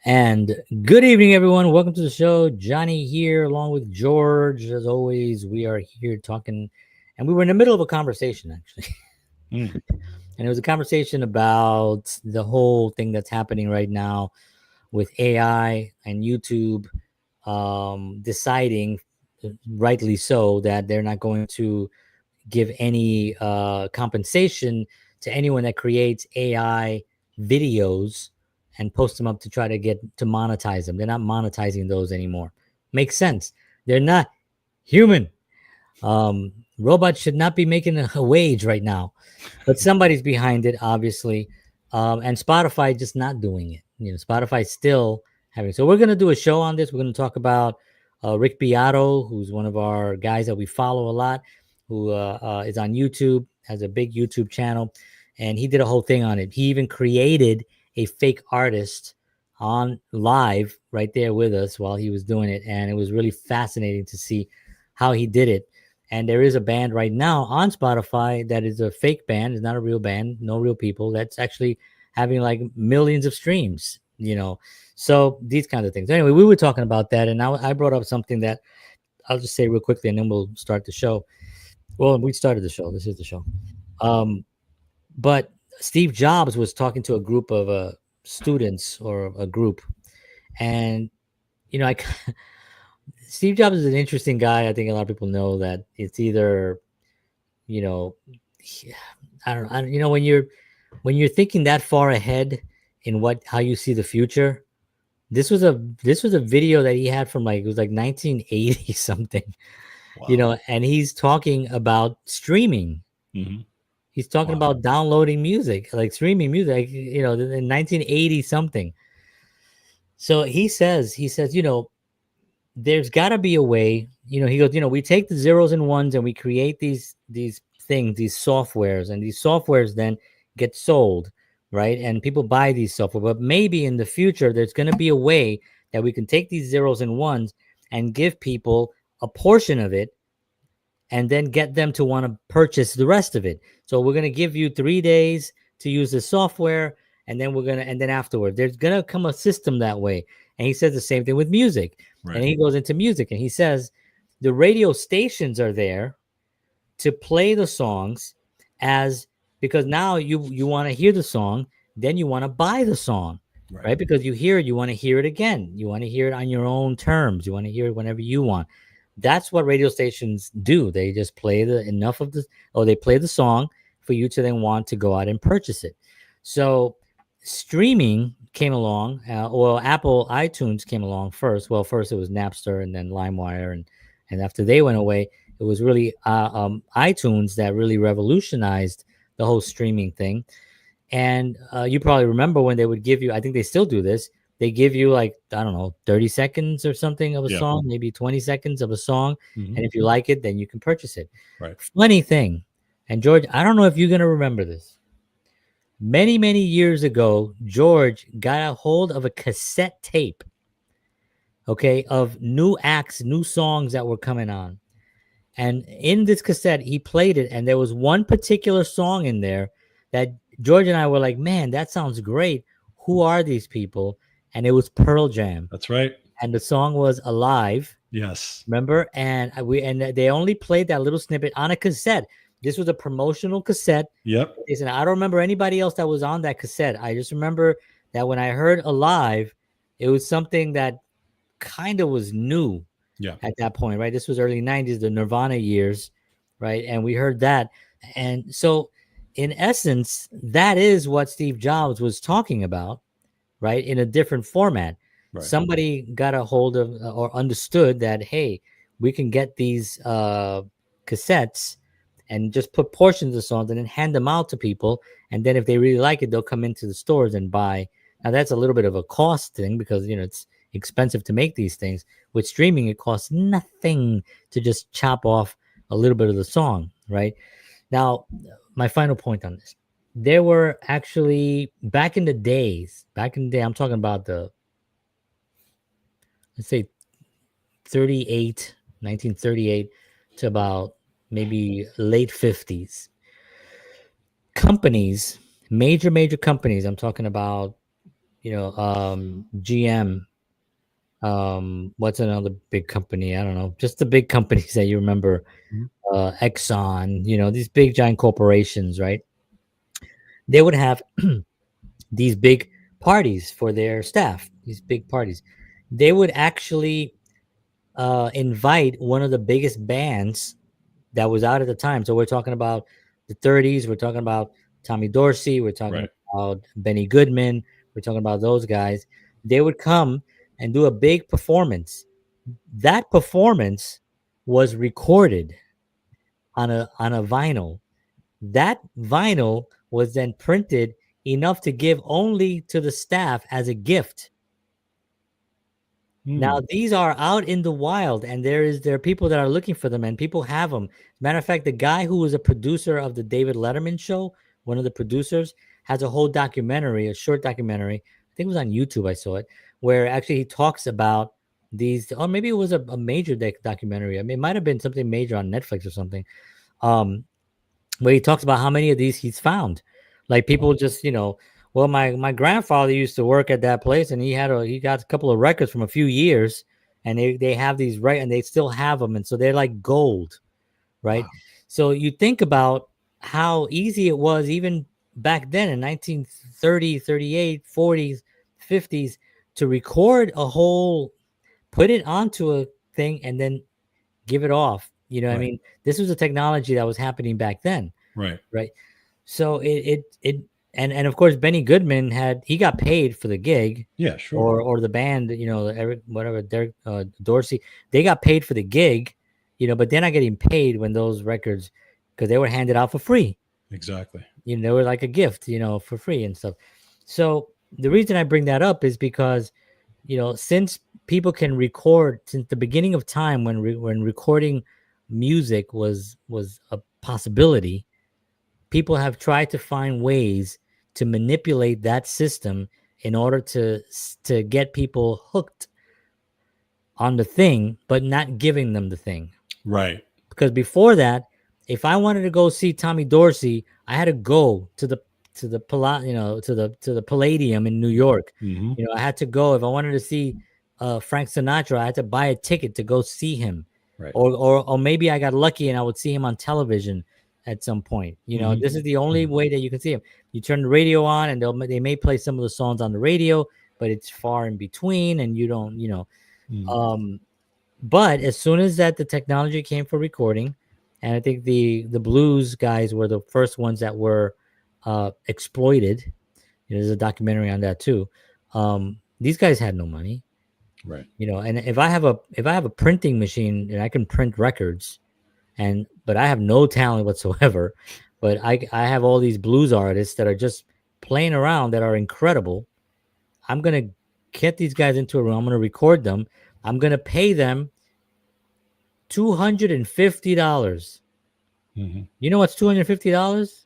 And good evening, everyone. Welcome to the show. Johnny here, along with George. As always, we are here talking, and we were in the middle of a conversation, actually. And it was a conversation about the whole thing that's happening right now with AI and YouTube deciding, rightly so, that they're not going to give any compensation to anyone that creates AI videos and post them up to try to get to monetize them. They're not monetizing those anymore. Makes sense. They're not human. Robots should not be making a wage right now, but somebody's behind it, obviously. And Spotify just not doing it. Spotify still having. So we're gonna do a show on this. We're gonna talk about Rick Beato, who's one of our guys that we follow a lot, who is on YouTube, has a big YouTube channel, and he did a whole thing on it. He even created a fake artist on live right there with us while he was doing it, and it was really fascinating to see how he did it. And there is a band right now on Spotify that is a fake band. It's not a real band, no real people. That's actually having like millions of streams. So these kinds of things. Anyway, we were talking about that, and I brought up something that I'll just say real quickly, and then we'll start the show. Well, we started the show. This is the show. But Steve Jobs was talking to a group of students or a group, and I Steve Jobs is an interesting guy. I think a lot of people know that it's either, you know, I don't when you're thinking that far ahead in how you see the future. This was a video that he had from it was like 1980 something, and he's talking about streaming. Mm-hmm. He's talking about downloading music, like streaming music, in 1980 something. So he says, there's got to be a way. He goes, we take the zeros and ones and we create these things, these softwares, and these softwares then get sold, right? And people buy these software. But maybe in the future, there's going to be a way that we can take these zeros and ones and give people a portion of it and then get them to want to purchase the rest of it. So we're going to give you 3 days to use the software, and then afterward, there's going to come a system that way. And he says the same thing with music. Right. And he goes into music, and he says the radio stations are there to play the songs because now you want to hear the song, then you want to buy the song, right? Because you hear it, you want to hear it again. You want to hear it on your own terms. You want to hear it whenever you want. That's what radio stations do. They just play they play the song for you to then want to go out and purchase it. So streaming came along. Apple iTunes came along first. Well, first it was Napster and then LimeWire, and after they went away, it was really iTunes that really revolutionized the whole streaming thing. And you probably remember when they would give you, I think they still do this, they give you 30 seconds or something of a song, maybe 20 seconds of a song. Mm-hmm. And if you like it, then you can purchase it. Right. Funny thing. And George, I don't know if you're going to remember this. Many, many years ago, George got a hold of a cassette tape, of new acts, new songs that were coming on. And in this cassette, he played it. And there was one particular song in there that George and I were like, man, that sounds great. Who are these people? And it was Pearl Jam. That's right. And the song was Alive. Yes. Remember? And they only played that little snippet on a cassette. This was a promotional cassette. Yep. Listen, I don't remember anybody else that was on that cassette. I just remember that when I heard Alive, it was something that kind of was new at that point, right? This was early 90s, the Nirvana years, right? And we heard that. And so in essence, that is what Steve Jobs was talking about, right? In a different format. Right. Somebody got a hold of or understood that, hey, we can get these cassettes and just put portions of songs and then hand them out to people. And then if they really like it, they'll come into the stores and buy. Now, that's a little bit of a cost thing because, it's expensive to make these things. With streaming, it costs nothing to just chop off a little bit of the song, right? Now, my final point on this. There were actually, back in the day, I'm talking about let's say 1938 to about maybe late 50s. Companies, major companies, I'm talking about, GM. What's another big company? I don't know. Just the big companies that you remember. Mhm. Exxon. These big giant corporations, right? They would have these big parties for their staff. These big parties. They would actually invite one of the biggest bands that was out at the time. So we're talking about the 30s. We're talking about Tommy Dorsey. We're talking Right. about Benny Goodman. We're talking about those guys. They would come and do a big performance. That performance was recorded on a vinyl. That vinyl was then printed enough to give only to the staff as a gift. Now Mm. these are out in the wild, and there are people that are looking for them, and people have them. Matter of fact, the guy who was a producer of the David Letterman show, one of the producers, has a whole documentary, a short documentary. I think it was on YouTube. I saw it, where actually he talks about these, or maybe it was a major documentary. I mean, it might have been something major on Netflix or something. Um, where he talks about how many of these he's found. Like people just, well, my grandfather used to work at that place, and he got a couple of records from a few years, and they have these right, and they still have them, and so they're like gold, right? Wow. So you think about how easy it was even back then in 1930, 38, 40s, 50s to record a whole, put it onto a thing, and then give it off. I Right. mean, this was a technology that was happening back then, Right. right? So and of course Benny Goodman he got paid for the gig, Yeah. Sure. or the band, Eric, whatever, Derek, Dorsey, they got paid for the gig, but they're not getting paid when those records, because they were handed out for free. Exactly. They were like a gift, for free and stuff. So the reason I bring that up is because, since people can record since the beginning of time, when recording music was a possibility, people have tried to find ways to manipulate that system in order to get people hooked on the thing, but not giving them the thing. Right. Because before that, if I wanted to go see Tommy Dorsey, I had to go to the Palladium in New York. Hmm. I had to go. If I wanted to see Frank Sinatra, I had to buy a ticket to go see him. Right. Or maybe I got lucky and I would see him on television at some point. Hmm. This is the only way that you can see him. You turn the radio on, and they may play some of the songs on the radio, but it's far in between, and you don't, Hmm. um but as soon as that the technology came for recording, and I think the blues guys were the first ones that were exploited. There's a documentary on that too. These guys had no money, Right. and if I have a printing machine and I can print records, but I have no talent whatsoever, but I have all these blues artists that are just playing around that are incredible. I'm gonna get these guys into a room. I'm gonna record them. I'm gonna pay them $250. Hmm. You know what's $250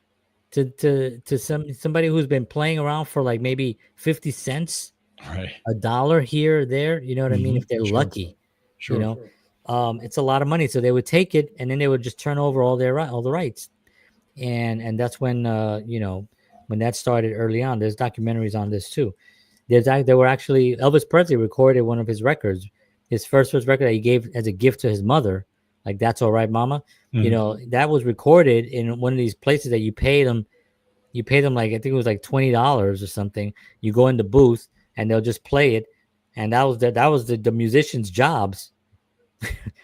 to somebody who's been playing around for like maybe 50 cents, Right. a dollar here or there. You know what I mean? Hmm. If they're Sure. lucky, you Sure. know, it's a lot of money. So they would take it, and then they would just turn over all the rights, and that's when when that started early on. There's documentaries on this too. There were actually, Elvis Presley recorded one of his records, his first record that he gave as a gift to his mother, like "That's All Right, Mama." Hmm. That was recorded in one of these places that you pay them. You pay them like, I think it was like $20 or something. You go in the booth and they'll just play it, and that was the musicians' jobs,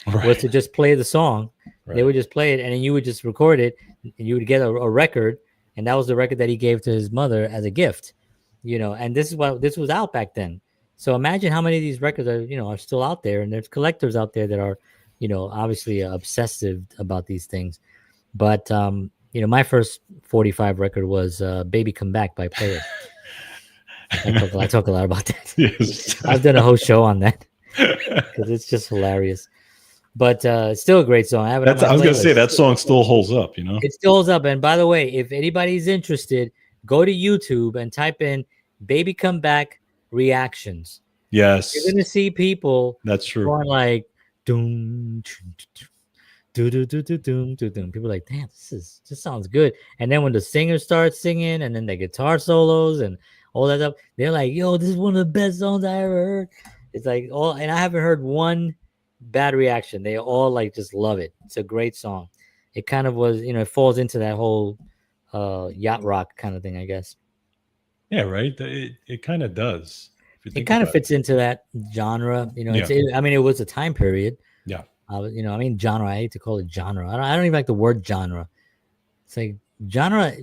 was Right. to just play the song. They Right. would just play it, and then you would just record it, and you would get a record, and that was the record that he gave to his mother as a gift. And this was out back then. So imagine how many of these records are still out there, and there's collectors out there that are, obviously obsessive about these things. But my first 45 record was "Baby Come Back" by Player. I talk a lot about that. Yes. I've done a whole show on that because it's just hilarious. But it's still a great song. I have it on That's. my I was gonna say playlist. that song still holds up. You know. It still holds up. And by the way, if anybody's interested, go to YouTube and type in "Baby Come Back" reactions. You're Yes, gonna see people that's true. going like doom, do do do do doom do doom. People are like, damn, this sounds good. And then when the singer starts singing, and then the guitar solos and all that stuff. They're like, yo, this is one of the best songs I ever heard. It's like all, and I haven't heard one bad reaction. They all like just love it. It's a great song. It kind of was, it falls into that whole yacht rock kind of thing, I guess. Yeah, right. It kind of does if you It think kind of about it. fits into that genre. Yeah, I mean, it was a time period. yeah, I mean, genre. I hate to call it genre. I don't even like the word genre. It's like genre.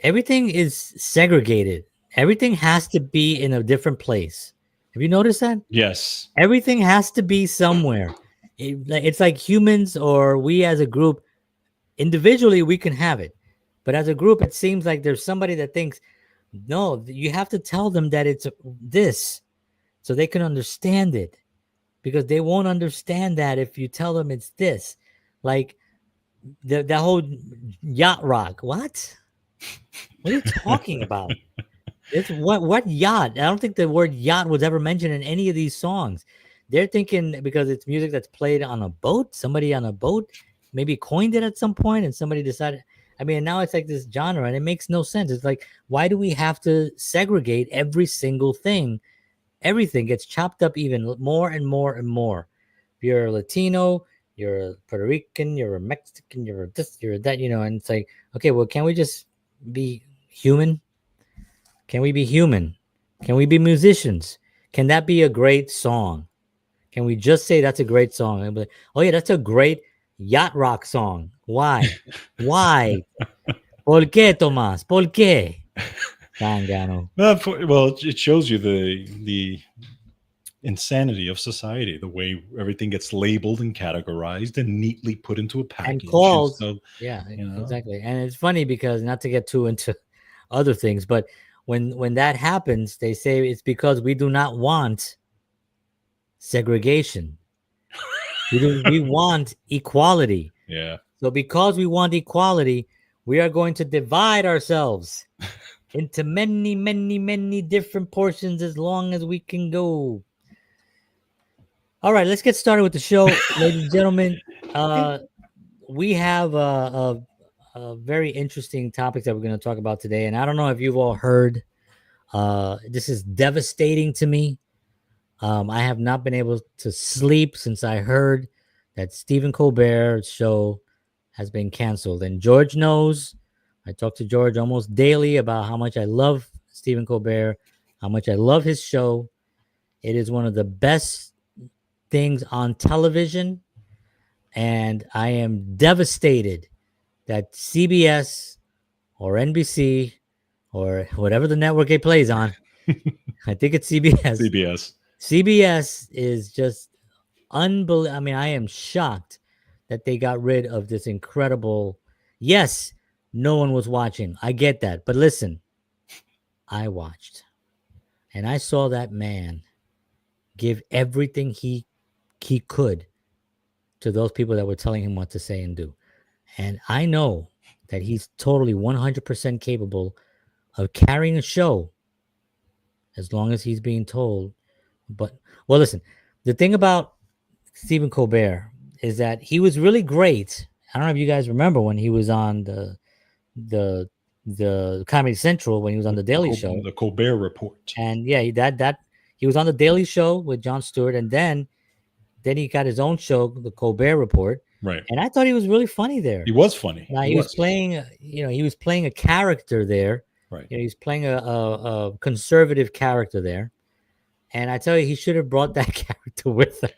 Everything is segregated. Everything has to be in a different place. Have you noticed that? yes. Everything has to be somewhere. It's like humans or we as a group, individually, we can have it. But as a group, it seems like there's somebody that thinks, no, you have to tell them that it's this so they can understand it because they won't understand that if you tell them it's this. Like that whole yacht rock. What? What are you talking about? It's what yacht? I don't think the word yacht was ever mentioned in any of these songs. They're thinking because it's music that's played on a boat, somebody on a boat maybe coined it at some point and somebody decided. I mean, now it's like this genre and it makes no sense. It's like, why do we have to segregate every single thing? Everything gets chopped up even more and more and more. If you're a Latino, you're a Puerto Rican, you're a Mexican, you're a this, you're a that, and it's like, okay, well, can we just be human? Can we be human? Can we be musicians? Can that be a great song? Can we just say that's a great song? And be like, oh yeah, that's a great yacht rock song. Why? Why? ¿Por qué, Tomás? ¿Por qué? Tangano. Well, it shows you the insanity of society, the way everything gets labeled and categorized and neatly put into a And package. And called. so, Yeah, you know, exactly. And it's funny because not to get too into other things, but when that happens, they say it's because we do not want segregation. We want equality. yeah. So because we want equality, we are going to divide ourselves into many, many, many different portions as long as we can go. All right, let's get started with the show, ladies and gentlemen. We have a very interesting topic that we're going to talk about today, and I don't know if you've all heard. This is devastating to me. I have not been able to sleep since I heard that Stephen Colbert's show has been canceled. And George knows. I talk to George almost daily about how much I love Stephen Colbert, how much I love his show. It is one of the best things on television. And I am devastated that CBS or NBC or whatever the network it plays on, I think it's CBS. CBS. CBS is just unbelievable. I mean, I am shocked that they got rid of this incredible. Yes, no one was watching. I get that. But listen, I watched and I saw that man give everything he could to those people that were telling him what to say and do. And I know that he's totally 100% capable of carrying a show as long as he's being told. But, well, listen, the thing about Stephen Colbert is that he was really great. I don't know if you guys remember when he was on the Comedy Central when he was on the Daily Show. The Colbert Report. And yeah, that he was on the Daily Show with Jon Stewart, and then he got his own show, the Colbert Report. Right. And I thought he was really funny there. He was funny. Now he was playing, he was playing a character there. Right. He's playing a conservative character there. And I tell you, he should have brought that character with him.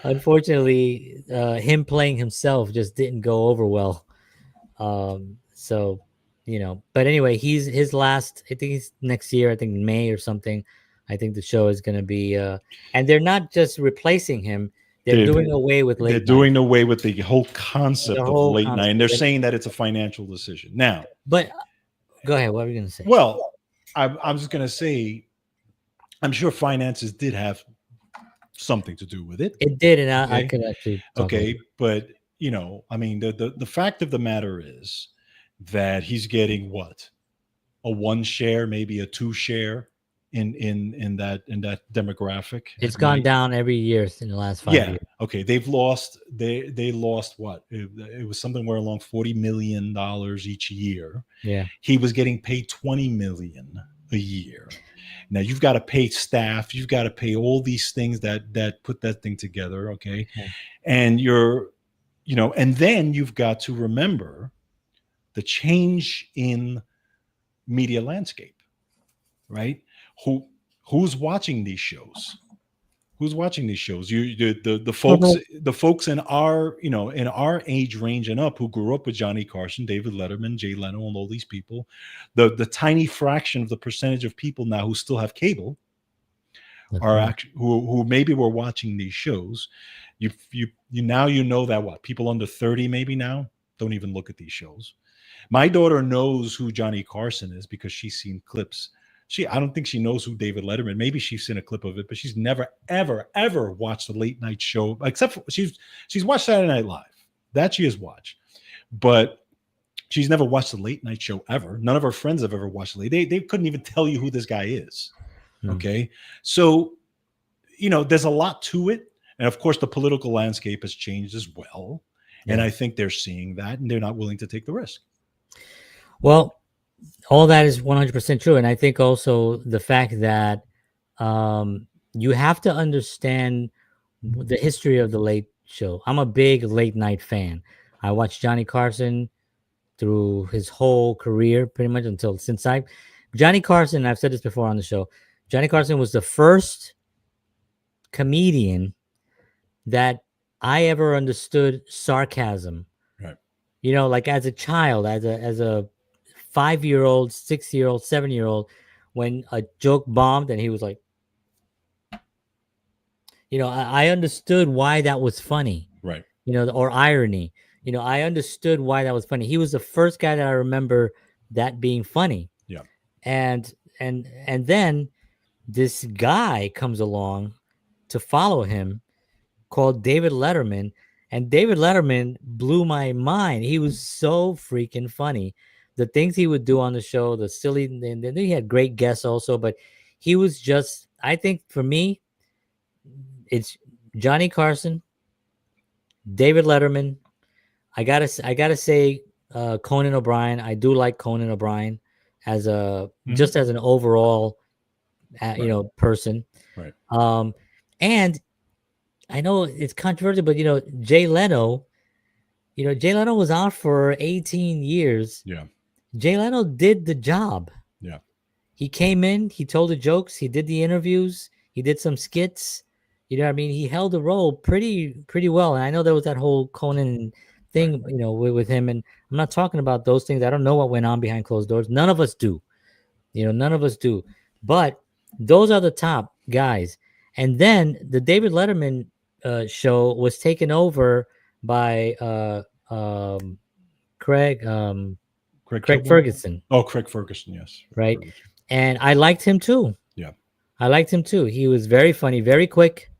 Unfortunately, him playing himself just didn't go over well. So, but anyway, his last, I think he's next year, I think May or something. I think the show is going to be, and they're not just replacing him. They're doing away with late night. They're doing away with the whole concept of late night. And they're saying that it's a financial decision. Now. But go ahead. What were you going to say? Well, I'm just going to say, I'm sure finances did have something to do with it. It did. And I could actually. Okay. But, I mean, the fact of the matter is that he's getting what? A 1 share, maybe a 2 share in that demographic It's at gone night. down every year in the last 5 years. Yeah. Okay. They lost what? It was something where along $40 million each year. Yeah. He was getting paid $20 million a year. Now you've got to pay staff. You've got to pay all these things that put that thing together. Okay. Yeah. And and then you've got to remember the change in media landscape, right? Who's watching these shows? Who's watching these shows? The folks in our age range and up, who grew up with Johnny Carson, David Letterman, Jay Leno, and all these people. The tiny fraction of the percentage of people now who still have cable That's are right. actually who maybe were watching these shows. Now that what people under 30 maybe now don't even look at these shows. My daughter knows who Johnny Carson is because she's seen clips. I don't think she knows who David Letterman. Maybe she's seen a clip of it, but she's never, ever, ever watched a late night show, except for she's watched Saturday Night Live. That she has watched, but she's never watched a late night show ever. None of her friends have ever watched it. They couldn't even tell you who this guy is. Okay, so there's a lot to it, and of course the political landscape has changed as well. And I think they're seeing that, and they're not willing to take the risk. Well, all that is 100% true. And I think also the fact that you have to understand the history of the late show. I'm a big late night fan. I watched Johnny Carson through his whole career, pretty much Johnny Carson, I've said this before on the show, Johnny Carson was the first comedian that I ever understood sarcasm. Right. Like as a child, as a 5-year-old, 6-year-old, 7-year-old, when a joke bombed and he was like, I understood why that was funny. Right. Or irony. I understood why that was funny. He was the first guy that I remember that being funny. Yeah. And then this guy comes along to follow him called David Letterman. And David Letterman blew my mind. He was so freaking funny. The things he would do on the show, the silly, and then he had great guests also, but he was just, I think for me, it's Johnny Carson, David Letterman. I gotta say Conan O'Brien. I do like Conan O'Brien as just as an overall, person. Right. And I know it's controversial, but Jay Leno was out for 18 years. Yeah. Jay Leno did the job. Yeah. He came in, he told the jokes, he did the interviews, he did some skits. You know what I mean? He held the role pretty well. And I know there was that whole Conan thing, right, with him. And I'm not talking about those things. I don't know what went on behind closed doors. None of us do. None of us do. But those are the top guys. And then the David Letterman show was taken over by Craig Ferguson. Oh, Craig Ferguson, yes. Right. Ferguson. And I liked him too. Yeah. I liked him too. He was very funny, very quick,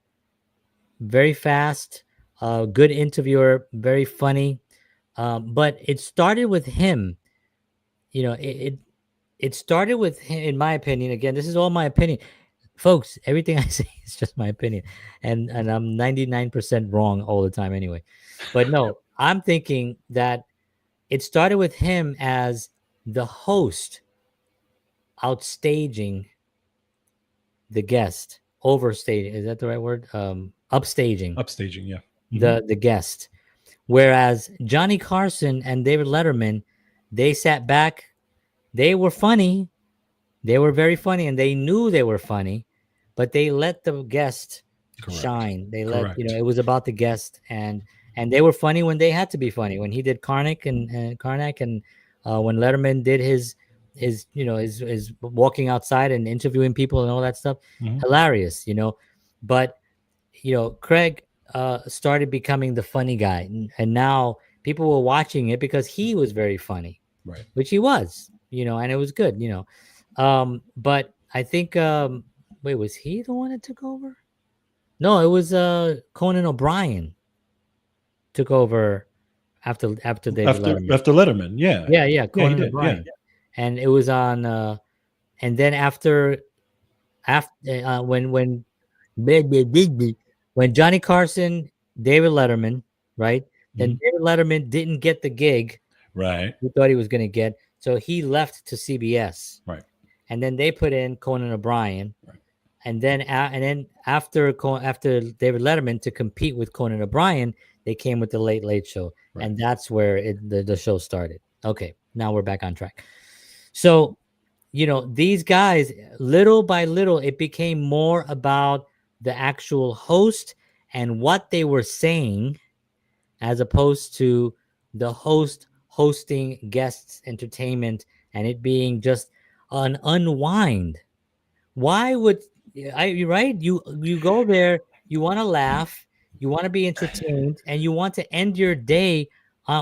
very fast, good interviewer, very funny. But it started with him. It started with him, in my opinion. Again, this is all my opinion. Folks, everything I say is just my opinion. And I'm 99% wrong all the time anyway. But no, I'm thinking that it started with him as the host outstaging the guest, overstaging. Is that the right word? Upstaging. Upstaging, yeah. Mm-hmm. The guest. Whereas Johnny Carson and David Letterman, they sat back. They were funny. They were very funny, and they knew they were funny, but they let the guest shine. They let it was about the guest, and they were funny when they had to be funny. When he did Karnak and when Letterman did his walking outside and interviewing people and all that stuff, hilarious, But Craig started becoming the funny guy, and now people were watching it because he was very funny, right? Which he was, and it was good, But I think, wait, was he the one that took over? No, it was Conan O'Brien took over after David Letterman. After Letterman, yeah. Conan O'Brien. Yeah. And it was on, and then after after when Johnny Carson, David Letterman, right? Then Mhm. David Letterman didn't get the gig Right. he thought he was going to get, so he left to CBS, Right. and then they put in Conan O'Brien, Right. and then after David Letterman to compete with Conan O'Brien, they came with the Late Late Show, Right. and that's where the show started. Okay, now we're back on track. So these guys, little by little, it became more about the actual host and what they were saying, as opposed to the host hosting guests entertainment and it being just an unwind. Why would you're right? You go there, you want to laugh, you want to be entertained, and you want to end your day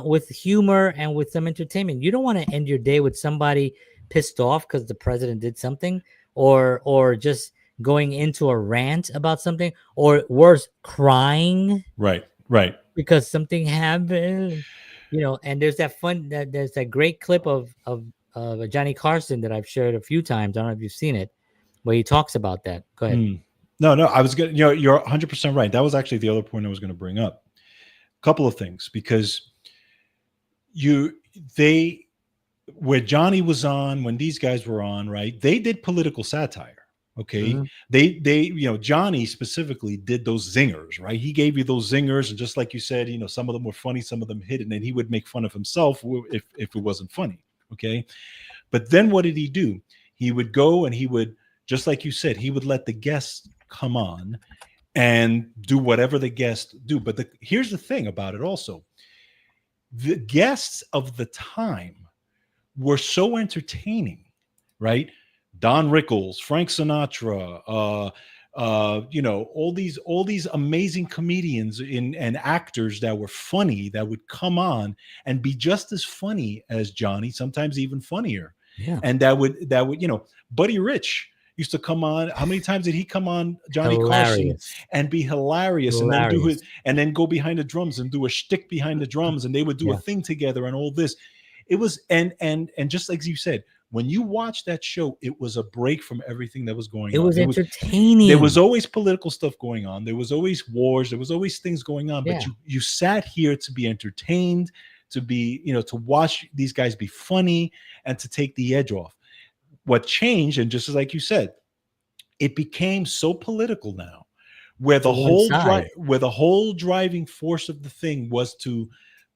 with humor and with some entertainment. You don't want to end your day with somebody pissed off because the president did something, or just going into a rant about something, or worse, crying Right. Right. because something happened. And there's that great clip of Johnny Carson that I've shared a few times. I don't know if you've seen it, where he talks about that. Go ahead. Mm. No, no, I was going. You're 100% right. That was actually the other point I was going to bring up. A couple of things, because you they where Johnny was on, when these guys were on, right? They did political satire. Okay. Mhm. They Johnny specifically did those zingers, right? He gave you those zingers, and just like you said, some of them were funny, some of them hit, and then he would make fun of himself if it wasn't funny. Okay. But then what did he do? He would go and he would, just like you said, he would let the guests come on and do whatever the guests do. But here's the thing about it also. The guests of the time were so entertaining, right? Don Rickles, Frank Sinatra, all these amazing comedians and actors that were funny, that would come on and be just as funny as Johnny, sometimes even funnier. Yeah. And that would Buddy Rich used to come on. How many times did he come on Johnny Carson Hilarious. and be hilarious, and then do it, Hilarious. and then go behind the drums and do a shtick behind the drums, and they would do a Yeah. thing together and all this. It was, and just like you said, when you watch that show, it was a break from everything that was going It on. was There entertaining. was always political stuff going on. There was always wars. There was always things going on. But Yeah. you sat here to be entertained, to be, to watch these guys be funny and to take the edge off. What changed, and just as like you said, it became so political now, where To one side. the whole driving force of the thing was to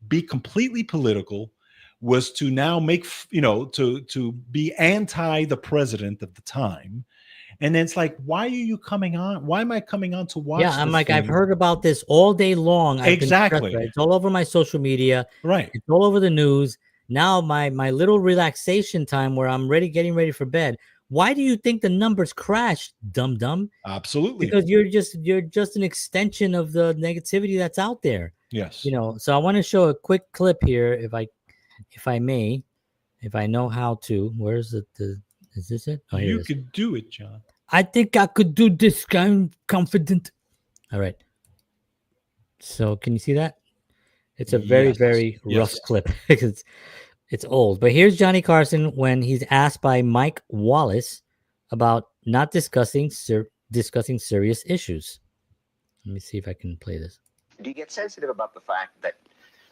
be completely political, was to now make to be anti the president of the time. And then it's like, why are you coming on? Why am I coming on to Yeah, watch I'm the like, I've thing? heard about this all day long. I've been stressed. Exactly. It's all over my social media. Right. It's all over the news. Now my little relaxation time where I'm getting ready for bed. Why do you think the numbers crashed, dum dum? Absolutely. Because you're just an extension of the negativity that's out there. Yes. So I want to show a quick clip here, if I may, if I know how to. Where's the is this it? Oh, here You it is. could do it, John. I think I could do this. I'm confident. All right. So can you see that? It's a very, Yes. very rough Yes. clip because it's old. But here's Johnny Carson when he's asked by Mike Wallace about not discussing serious issues. Let me see if I can play this. Do you get sensitive about the fact that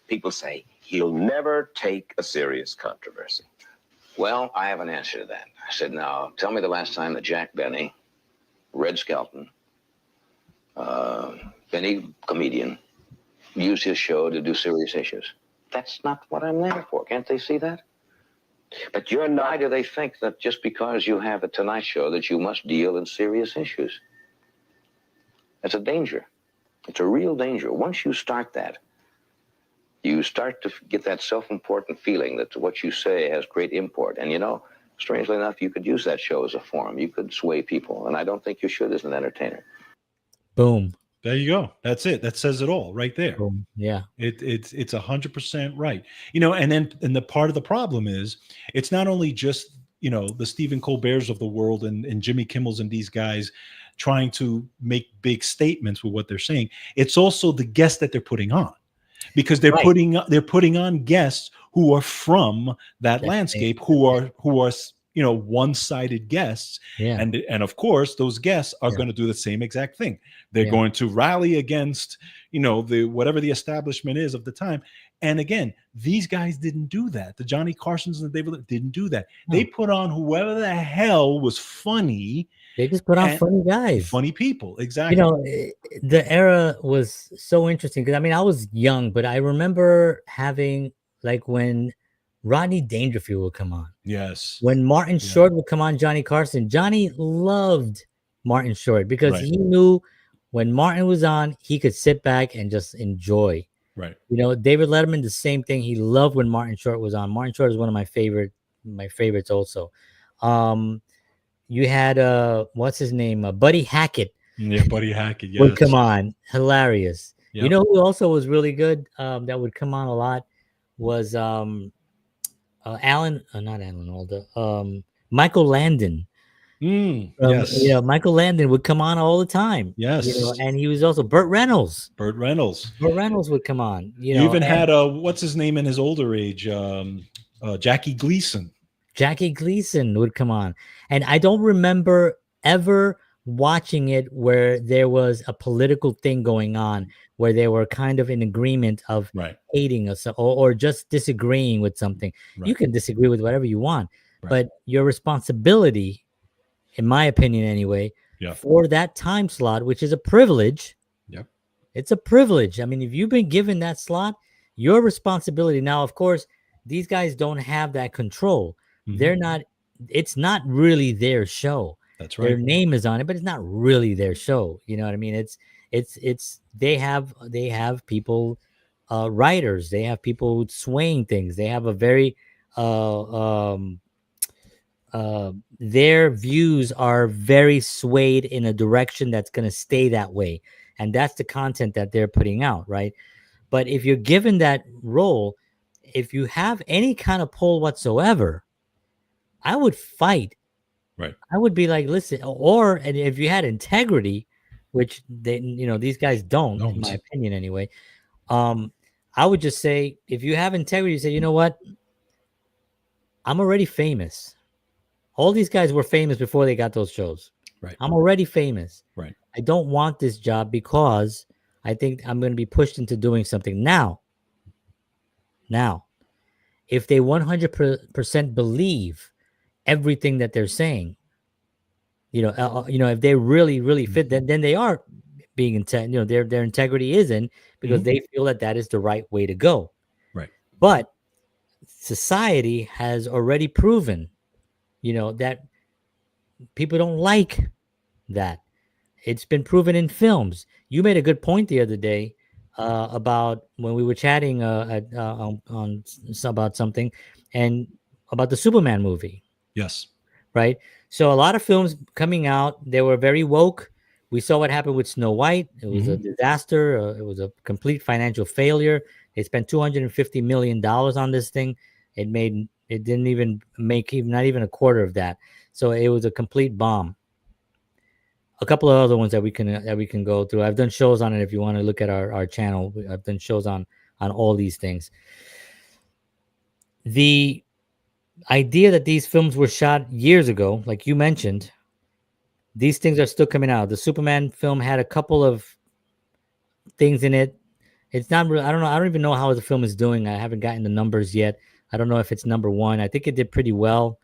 people say he'll never take a serious controversy? Well, I have an answer to that. I said, now, tell me the last time that Jack Benny, Red Skelton, Benny comedian, used his show to do serious issues. That's not what I'm there for. Can't they see that? But you're not. Why do they think that just because you have a Tonight Show that you must deal in serious issues? That's a danger. It's a real danger. Once you start that, you start to get that self-important feeling that what you say has great import. And strangely enough, you could use that show as a forum. You could sway people. And I don't think you should as an entertainer. Boom. There you go. That's it. That says it all right there. Boom. Yeah. It's 100% right. And the part of the problem is, it's not only just the Stephen Colbert's of the world and Jimmy Kimmel's and these guys trying to make big statements with what they're saying. It's also the guests that they're putting on, because they're Right. putting on guests who are from that That landscape, same- who are one-sided guests. Yeah. And of course, those guests are Yeah. going to do the same exact thing. They're Yeah. going to rally against, the whatever the establishment is of the time. And again, these guys didn't do that. The Johnny Carsons and the David didn't do that. No. They put on whoever the hell was funny. They just put on and funny guys. funny people. Exactly. The era was so interesting because I was young, but I remember having like when Rodney Dangerfield would come on. Yes. When Martin Short would come on, Johnny Carson. Johnny loved Martin Short because he knew when Martin was on, he could sit back and just enjoy. Right. David Letterman, the same thing. He loved when Martin Short was on. Martin Short is one of my favorites also. You had what's his name? Buddy Hackett. Yeah, Buddy Hackett. Yes. Would come on. Hilarious. Yep. You know who also was really good that would come on a lot was not Alan Alda, Michael Landon. Yes. Michael Landon would come on all the time. Yes. And he was also Burt Reynolds. Burt Reynolds would come on. You even had what's his name in his older age? Jackie Gleason. Jackie Gleason would come on. And I don't remember ever watching it where there was a political thing going on where they were kind of in agreement of hating us or just disagreeing with something. Right. You can disagree with whatever you want, but your responsibility, in my opinion anyway, for that time slot, which is a privilege. Yep. It's a privilege. I mean, if you've been given that slot, your responsibility. Now, of course, these guys don't have that control. Mm-hmm. They're not, it's not really their show. That's right. Their name is on it, but it's not really their show. You know what I mean? It's they have people, writers, they have people swaying things. They have a very, their views are very swayed in a direction that's going to stay that way. And that's the content that they're putting out. Right. But if you're given that role, if you have any kind of pull whatsoever, I would fight. Right. I would be like, listen, and if you had integrity, which these guys don't, in my opinion anyway, I would just say, if you have integrity, you say, you know what? I'm already famous. All these guys were famous before they got those shows. Right. I'm already famous. Right. I don't want this job because I think I'm going to be pushed into doing something now. If they 100% believe everything that they're saying, if they really fit, then they are being their integrity is in because they feel that is the right way to go. Right. But society has already proven, that people don't like that. It's been proven in films. You made a good point the other day about when we were chatting about something and about the Superman movie. Yes. Right. So a lot of films coming out, they were very woke. We saw what happened with Snow White. It was a disaster. It was a complete financial failure. They spent $250 million on this thing. It didn't even make not even a quarter of that. So it was a complete bomb. A couple of other ones that we can go through. I've done shows on it. If you want to look at our channel, I've done shows on all these things. The idea that these films were shot years ago, like you mentioned, these things are still coming out. The Superman film had a couple of things in it. It's not really, I don't know. I don't even know how the film is doing. I haven't gotten the numbers yet. I don't know if it's number one. I think it did pretty well.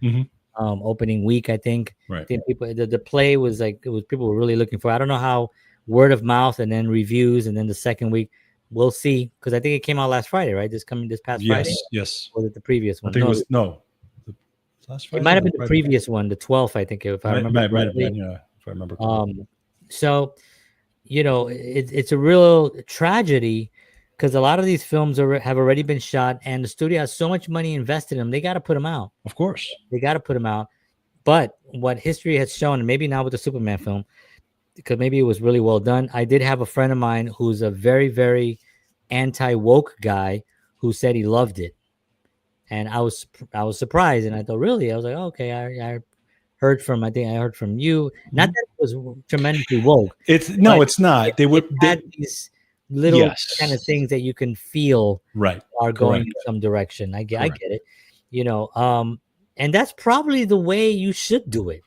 Opening week, I think. Right. I think the play was people were really looking for. I don't know how word of mouth and then reviews and then the second week. We'll see, because I think it came out last Friday, right? This past Friday. Yes. Or was it the previous one? I think it was last Friday. It might have been the previous one, the 12th, I think, if I remember correctly. Yeah, if I remember correctly. So, it's a real tragedy because a lot of these films have already been shot, and the studio has so much money invested in them. They got to put them out. Of course, they got to put them out. But what history has shown, and maybe not with the Superman film, because maybe it was really well done. I did have a friend of mine who's a very, very anti-woke guy who said he loved it. And I was surprised, and I thought, really? I was like, oh, okay, I heard from you. Not that it was tremendously woke. It's not. They had these little kind of things that you can feel are going in some direction. I get it. And that's probably the way you should do it.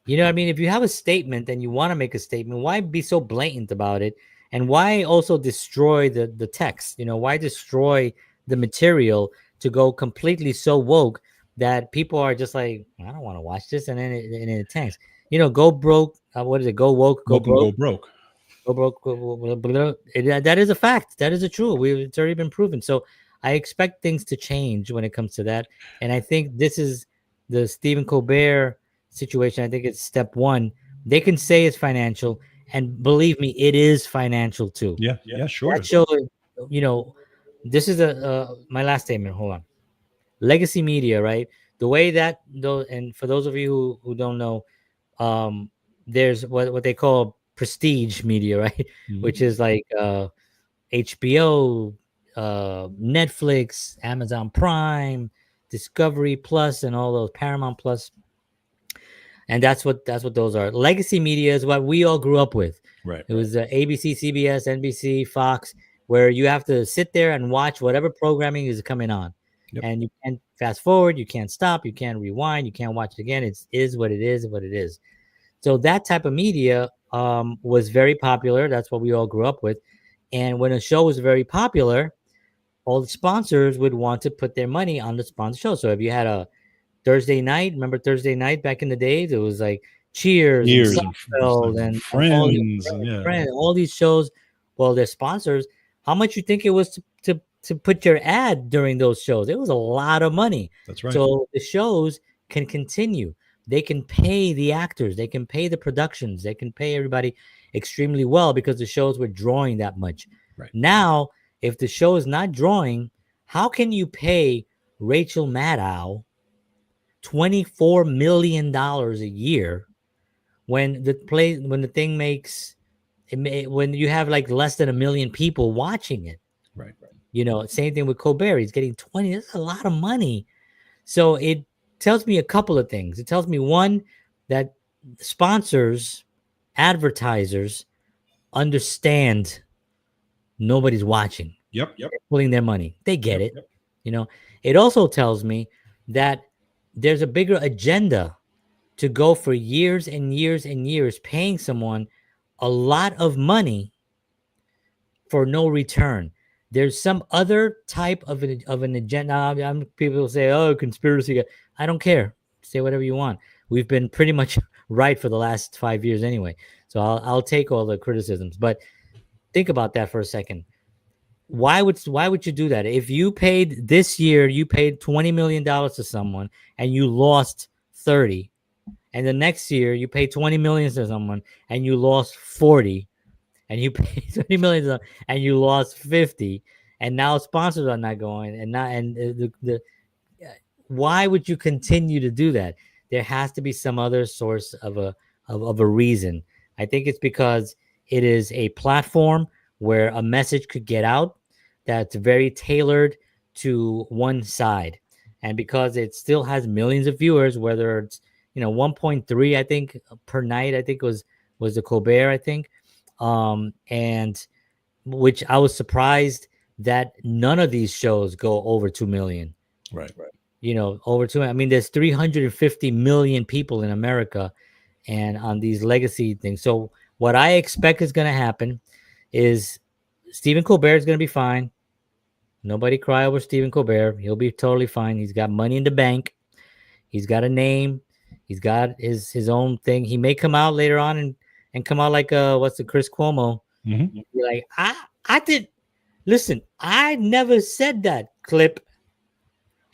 You know what I mean? If you have a statement and you want to make a statement, why be so blatant about it? And why also destroy the text? You know, why destroy the material to go completely so woke that people are just like, I don't want to watch this, and then it tanks. You know, go broke. What is it? Go woke, go Woke and broke. go broke. Go broke. That is a fact. That is a true. It's already been proven. So I expect things to change when it comes to that. And I think this is the Stephen Colbert situation. I think it's step one. They can say it's financial, and believe me, it is financial too. Yeah, yeah, sure. That show, you know, this is my last statement. Hold on. Legacy media, right? The way that though, and for those of you who don't know, um, there's what they call prestige media, right? Mhm. Which is like HBO, Netflix, Amazon Prime, Discovery Plus, and all those Paramount Plus. And that's what those are. Legacy media is what we all grew up with. Right. It was ABC, CBS, NBC, Fox, where you have to sit there and watch whatever programming is coming on. Yep. And you can't fast forward, you can't stop, you can't rewind, you can't watch it again. It is what it is, what it is. So that type of media was very popular. That's what we all grew up with. And when a show was very popular, all the sponsors would want to put their money on the sponsor show. So if you had a Thursday night, remember Thursday night back in the days, it was like Cheers and Years Seinfeld and Friends, and yeah, Friends, all these shows. Well, their sponsors. How much you think it was to put your ad during those shows? It was a lot of money. that's right. So the shows can continue. They can pay the actors. They can pay the productions. They can pay everybody extremely well because the shows were drawing that much. Right. Now, if the show is not drawing, how can you pay Rachel Maddow $24 million a year when the thing makes when you have like less than 1 million people watching it? Right. You know, same thing with Colbert. He's getting 20. That's a lot of money. So it tells me a couple of things. It tells me, one, that sponsors, advertisers understand nobody's watching. Yep. They're pulling their money. They get it. You know, it also tells me that there's a bigger agenda to go for years and years and years paying someone a lot of money for no return. There's some other type of an agenda. People say, "Oh, conspiracy." I don't care. Say whatever you want. We've been pretty much right for the last 5 years anyway. So I'll take all the criticisms. But think about that for a second. Why would you do that? If you paid this year, you paid $20 million to someone and you lost 30, and the next year you pay 20 million to someone and you lost 40, and you pay 20 million and you lost 50, and now sponsors are not going, and not and why would you continue to do that? There has to be some other source of a reason. I think it's because it is a platform where a message could get out that's very tailored to one side. And because it still has millions of viewers, whether it's 1.3, I think, per night, I think was the Colbert, I think. And which I was surprised that none of these shows go over 2 million. Right. Over 2. I mean, there's 350 million people in America and on these legacy things. So what I expect is going to happen is Stephen Colbert is going to be fine. Nobody cry over Stephen Colbert. He'll be totally fine. He's got money in the bank. He's got a name. He's got his own thing. He may come out later on and come out like what's the Chris Cuomo? Mm-hmm. Like I did. Listen, I never said that clip.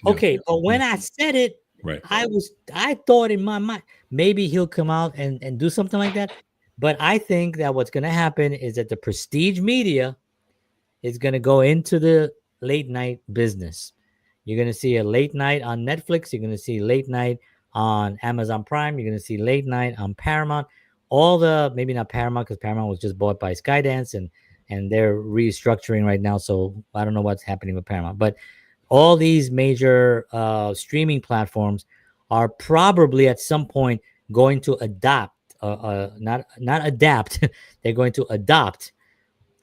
Okay, but when I said it, right, I thought in my mind maybe he'll come out and do something like that. But I think that what's going to happen is that the prestige media is going to go into the late night business. You're going to see a late night on Netflix. You're going to see late night on Amazon Prime. You're going to see late night on Paramount. Maybe not Paramount, because Paramount was just bought by Skydance and they're restructuring right now. So I don't know what's happening with Paramount. But all these major streaming platforms are probably at some point going to adopt, not adapt. They're going to adopt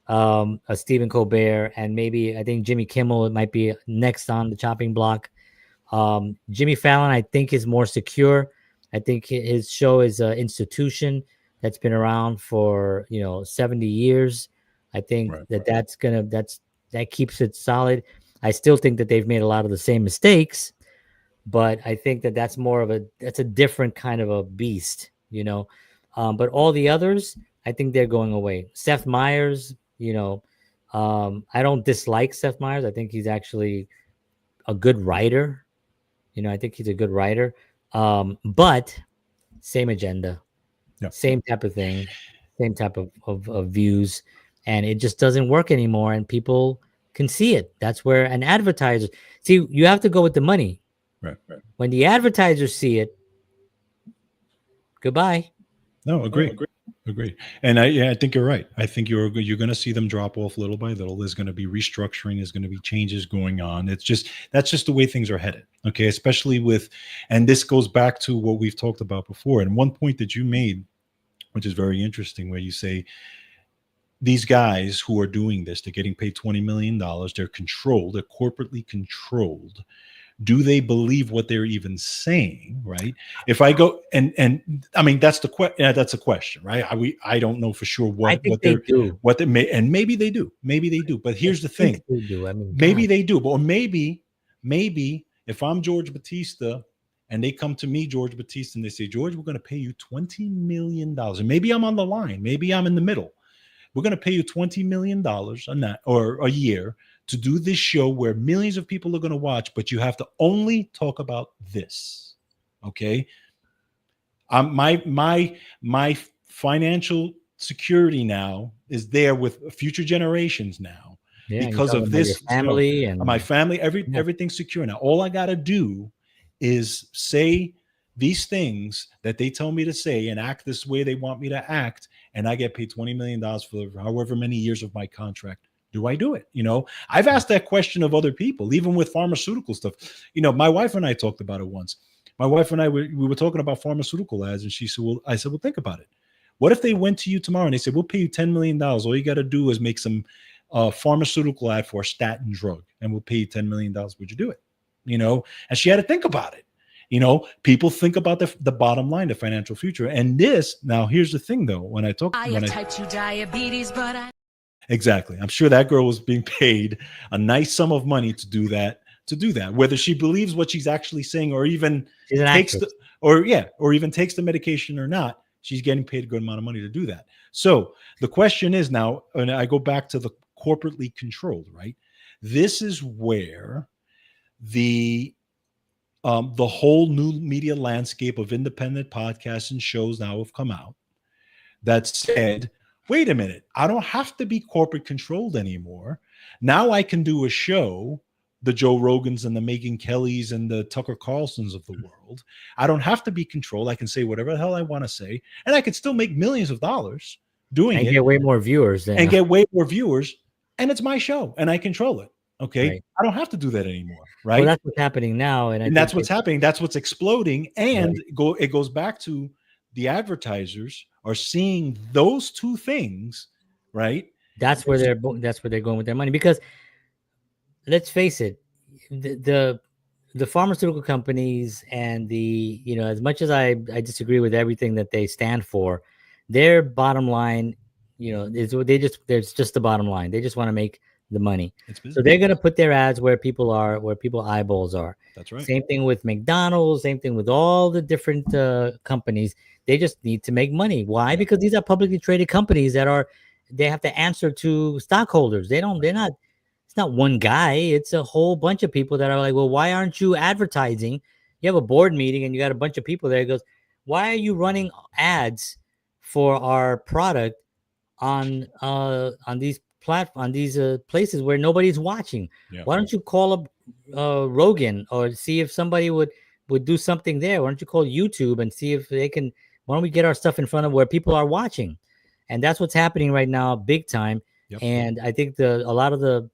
a Stephen Colbert, and maybe I think Jimmy Kimmel might be next on the chopping block. Jimmy Fallon, I think, is more secure. I think his show is an institution that's been around for 70 years. I think Right. that keeps it solid. I still think that they've made a lot of the same mistakes, but I think that that's a different kind of a beast, But all the others, I think they're going away. Seth Meyers, I don't dislike Seth Meyers. I think he's actually a good writer. I think he's a good writer. But same agenda, Yeah. same type of thing, same type of views, and it just doesn't work anymore. And people can see it. That's where an advertiser see. You have to go with the money. Right. When the advertisers see it, goodbye. No, agree. And I think you're right. I think you're going to see them drop off little by little. There's going to be restructuring. There's going to be changes going on. That's just the way things are headed. Okay, especially and this goes back to what we've talked about before. And one point that you made, which is very interesting, where you say these guys who are doing this, they're getting paid $20 million. They're controlled. They're corporately controlled. Do they believe what they're even saying? Right. If I go and I mean, that's a question, right? I don't know for sure what they do, what they may, and maybe they do, But here's the thing. They do. I mean, maybe they do, or maybe if I'm George Batista and they come to me, George Batista, and they say, George, we're going to pay you $20 million. And maybe I'm on the line. Maybe I'm in the middle. We're going to pay you $20 million on that, or a year, to do this show where millions of people are going to watch, but you have to only talk about this. Okay. My financial security now is there with future generations now, because of this family and my family, everything's secure now. All I got to do is say these things that they tell me to say and act this way they want me to act. And I get paid $20 million for however many years of my contract. Do I do it? I've asked that question of other people, even with pharmaceutical stuff. My wife and I talked about it once. My wife and I, we were talking about pharmaceutical ads, and she said, I said, think about it. What if they went to you tomorrow and they said, we'll pay you $10 million. All you got to do is make some pharmaceutical ad for a statin drug, and we'll pay you $10 million. Would you do it? And she had to think about it. People think about the bottom line, the financial future. And now here's the thing though, when I have type 2 diabetes, but exactly. I'm sure that girl was being paid a nice sum of money to do that, whether she believes what she's actually saying or even takes the medication or not, she's getting paid a good amount of money to do that. So the question is now, and I go back to the corporately controlled, right? This is where the whole new media landscape of independent podcasts and shows now have come out that said, wait a minute, I don't have to be corporate controlled anymore. Now I can do a show, the Joe Rogans and the Megyn Kellys and the Tucker Carlsons of the world. I don't have to be controlled. I can say whatever the hell I want to say, and I can still make millions of dollars doing it. And get way more viewers. And it's my show, and I control it. Okay. Right. I don't have to do that anymore. Right. Well, that's what's happening now. And that's what's happening. That's what's exploding. And it goes back to the advertisers are seeing those two things, right? That's where they're going with their money, because let's face it, the pharmaceutical companies and as much as I disagree with everything that they stand for, their bottom line, there's just the bottom line. They just want to make the money. So they're going to put their ads where people eyeballs are. That's right. Same thing with McDonald's, same thing with all the different companies. They just need to make money. Why? Yeah. Because these are publicly traded companies they have to answer to stockholders. It's not one guy. It's a whole bunch of people that are like, well, why aren't you advertising? You have a board meeting and you got a bunch of people there. It goes, why are you running ads for our product on these places where nobody's watching? Yeah. Why don't you call up Rogan or see if somebody would do something there? Why don't you call YouTube and see if they can? Why don't we get our stuff in front of where people are watching? And that's what's happening right now, big time. Yep. And I think a lot of the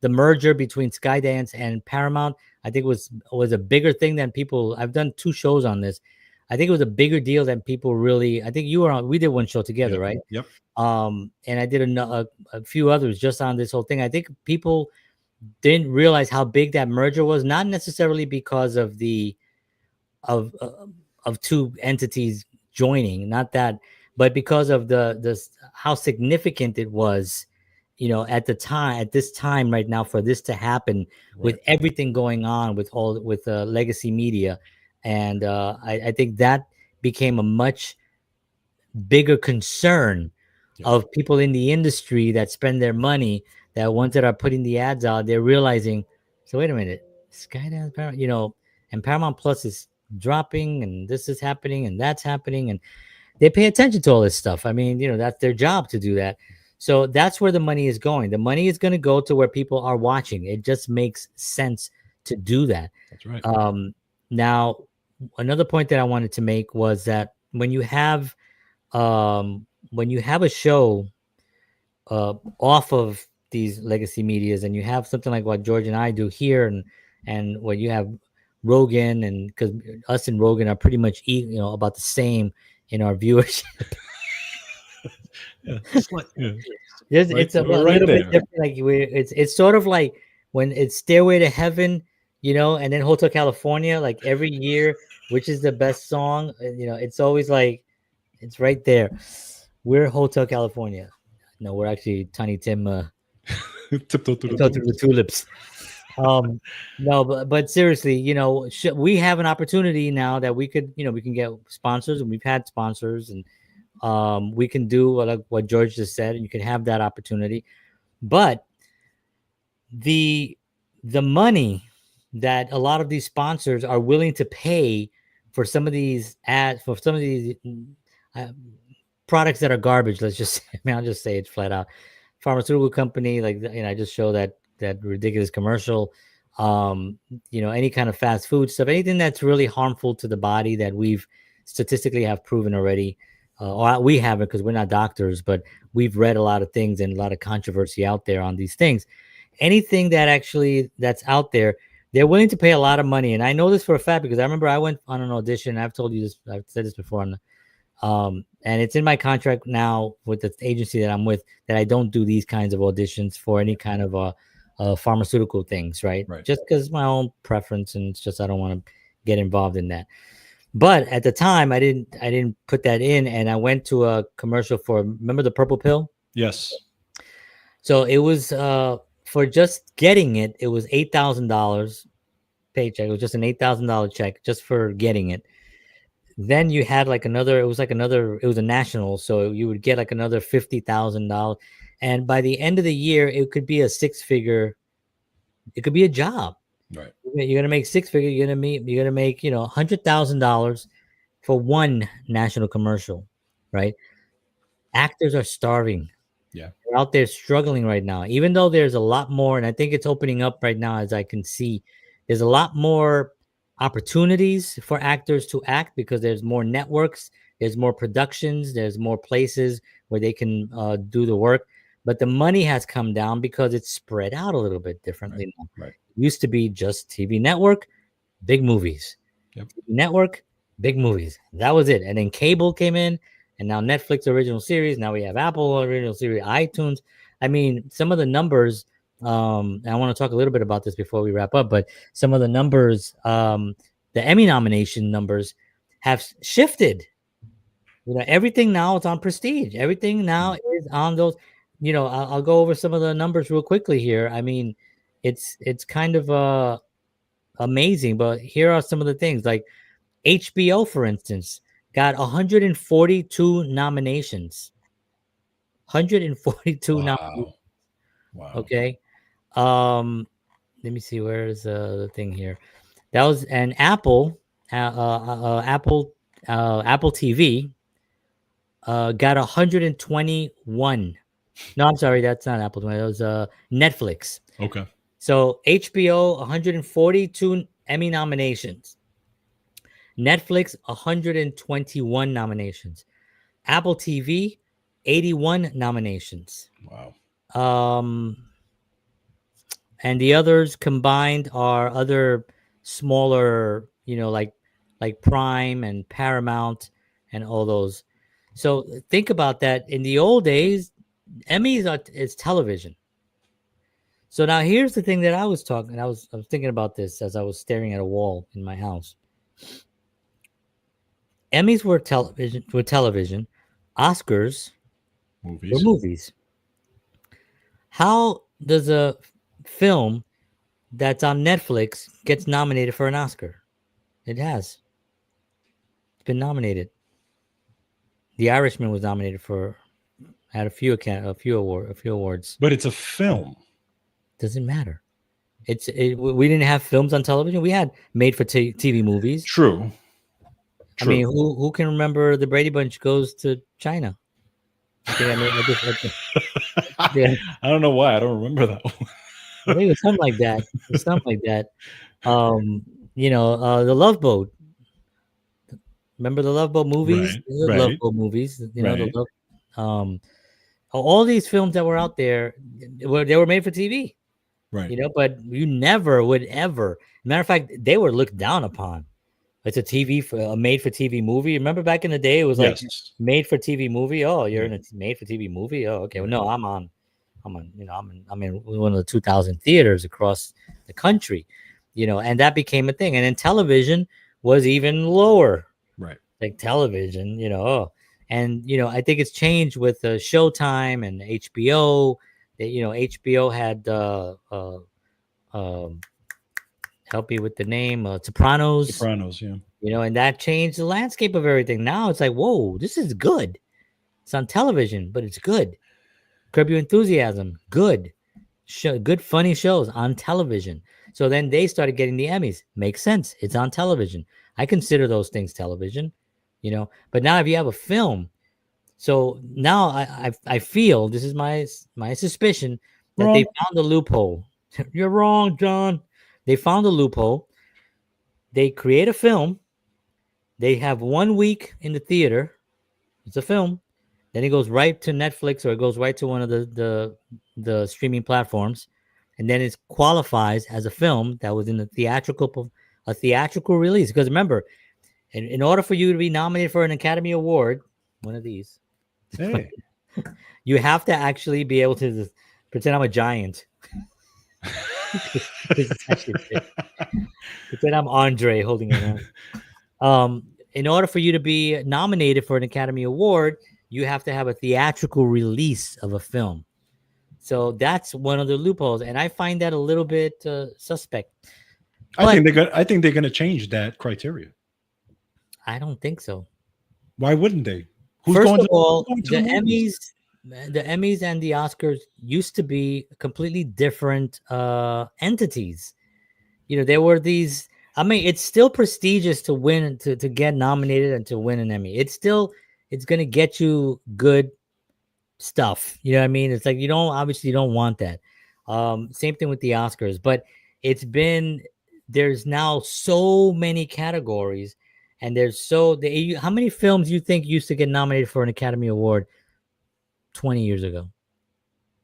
merger between Skydance and Paramount, I think was a bigger thing than people. I've done 2 shows on this. I think it was a bigger deal than people really. I think we did one show together, yep. right? Yep. And I did a few others just on this whole thing. I think people didn't realize how big that merger was. Not necessarily because of the of uh, of two entities joining, not that, but because of the how significant it was, at the time, at this time right now, for this to happen, with Right. everything going on with all with legacy media. And I think that became a much bigger concern Yeah. of people in the industry that spend their money, that ones that are putting the ads out. They're realizing, so wait a minute, Skydance, Paramount, and Paramount Plus is dropping, and this is happening, and that's happening, and they pay attention to all this stuff. I mean, that's their job to do that. So that's where the money is going. The money is going to go to where people are watching. It just makes sense to do that. That's right. Now, another point that I wanted to make was that when you have a show off of these legacy medias, and you have something like what George and I do here, and what you have Rogan, and because us and Rogan are pretty much about the same in our viewership. Yeah. Yeah. It's a We're little bit there. different. Like it's sort of like when it's Stairway to Heaven, and then Hotel California. Like every year, which is the best song? It's always like it's right there. We're Hotel California. No, we're actually Tiny Tim. Tiptoe through the Tiptoe Through the Tulips. No, but seriously, we have an opportunity now that we could, we can get sponsors, and we've had sponsors, and we can do what George just said, and you can have that opportunity. But the money that a lot of these sponsors are willing to pay for some of these ads, for some of these products that are garbage, let's just say, I'll just say it flat out. Pharmaceutical company, like, I just show that ridiculous commercial. Any kind of fast food stuff, anything that's really harmful to the body, that we've statistically have proven already. Or we haven't, because we're not doctors, but we've read a lot of things and a lot of controversy out there on these things. Anything that's out there, they're willing to pay a lot of money. And I know this for a fact, because I remember I went on an audition. I've told you this, I've said this before, and it's in my contract now with the agency that I'm with, that I don't do these kinds of auditions for any kind of pharmaceutical things, right? Just because my own preference, and it's just I don't want to get involved in that. But at the time, I didn't put that in, and I went to a commercial for, remember the purple pill? Yes. So it was for just getting it, it was $8,000 paycheck. It was just an $8,000 check just for getting it. Then you had it was a national, so you would get like another $50,000, and by the end of the year, it could be a six-figure. It could be a job. Right. You're gonna make six-figure. You're gonna make $100,000 for one national commercial, right? Actors are starving. Yeah. They're out there struggling right now, even though there's a lot more, and I think it's opening up right now, as I can see. There's a lot more opportunities for actors to act, because there's more networks, there's more productions, there's more places where they can do the work. But the money has come down because it's spread out a little bit differently now. Right. It used to be just TV network, big movies. Yep. TV network, big movies. That was it. And then cable came in, and now Netflix original series. Now we have Apple original series, iTunes. I mean, some of the numbers, and I want to talk a little bit about this before we wrap up, but some of the numbers, the Emmy nomination numbers have shifted. Everything now is on Prestige. Everything now is on those. I'll go over some of the numbers real quickly here. I mean, it's kind of amazing, but here are some of the things. Like HBO, for instance, got 142 nominations. 142 nominations. Wow. Okay. Let me see, where is the thing here. That was an Apple TV got 121. No, I'm sorry, that's not Apple. That was Netflix. Okay. So HBO, 142 Emmy nominations. Netflix, 121 nominations. Apple TV, 81 nominations. Wow. And the others combined are other smaller, like Prime and Paramount and all those. So think about that. In the old days, Emmys is television. So now here's the thing that I was thinking about this as I was staring at a wall in my house. Emmys were television, Oscars were Movies. movies. How does a film that's on Netflix gets nominated for an Oscar? It has. It's been nominated. The Irishman was nominated for had a few awards. But it's a film. Doesn't matter. We didn't have films on television. We had made for TV movies. True. I mean, who can remember the Brady Bunch goes to China? I think I don't know why I don't remember that one. I think it was something like that. The Love Boat. Remember the Love Boat movies? Right. Love Boat movies. Right. All these films that were out there, they were made for TV. Right. But you never would ever. Matter of fact, they were looked down upon. It's a made for TV movie. Remember back in the day, it was like made for TV movie. Oh, you're in a made for TV movie. Oh, okay. Well, no, I'm in one of the 2,000 theaters across the country, and that became a thing. And then television was even lower. Right. Like television, and I think it's changed with Showtime and HBO. HBO had help me with the name, Sopranos. Sopranos, yeah. And that changed the landscape of everything. Now it's like, whoa, this is good. It's on television, but it's good. Curb Your Enthusiasm, good. Good funny shows on television. So then they started getting the Emmys. Makes sense. It's on television. I consider those things television, But now if you have a film, so now I feel, this is my suspicion, that they found a loophole. You're wrong, John. They found a loophole. They create a film. They have 1 week in the theater. It's a film. Then it goes right to Netflix, or it goes right to one of the streaming platforms, and then it qualifies as a film that was in a theatrical release. Because remember, in order for you to be nominated for an Academy Award, one of these, you have to actually be able to pretend I'm a giant. Pretend I'm Andre holding it out. In order for you to be nominated for an Academy Award, you have to have a theatrical release of a film. So that's one of the loopholes, and I find that a little bit suspect. I think they're gonna change that criteria. I don't think so. Why wouldn't they? First of all, the Emmys and the Oscars used to be completely different entities. There were these. I mean, it's still prestigious to win, to get nominated and to win an Emmy. It's going to get you good stuff. You know what I mean? It's like you don't want that. Same thing with the Oscars, but there's now so many categories, and how many films you think used to get nominated for an Academy Award 20 years ago?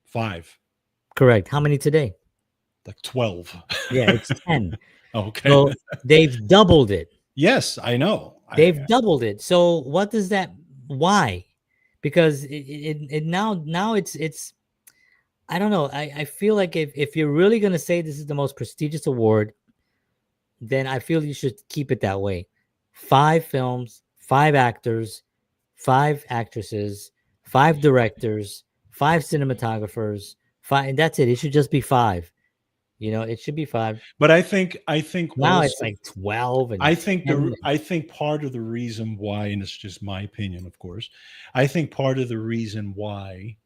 5. Correct. How many today? Like 12. Yeah, it's 10. Okay. So they've doubled it. Yes, I know. They've doubled it. So what does that? Why? Because it now it's. I don't know. I feel like if you're really gonna say this is the most prestigious award, then I feel you should keep it that way. 5 films, 5 actors, 5 actresses, 5 directors, 5 cinematographers, 5. And that's it. It should just be 5. It should be 5. But I think now also, it's like 12. And I think part of the reason why, and it's just my opinion, of course, I think part of the reason why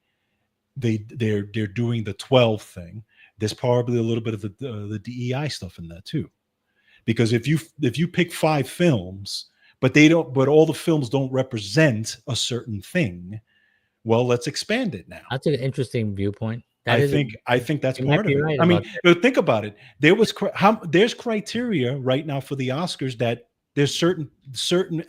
they're doing the 12 thing, there's probably a little bit of the DEI stuff in that too, because if you pick 5 films, but all the films don't represent a certain thing, well, let's expand it now. That's an interesting viewpoint. I think that's part of it. Right, I mean, but think about it. There's criteria right now for the Oscars that there's certain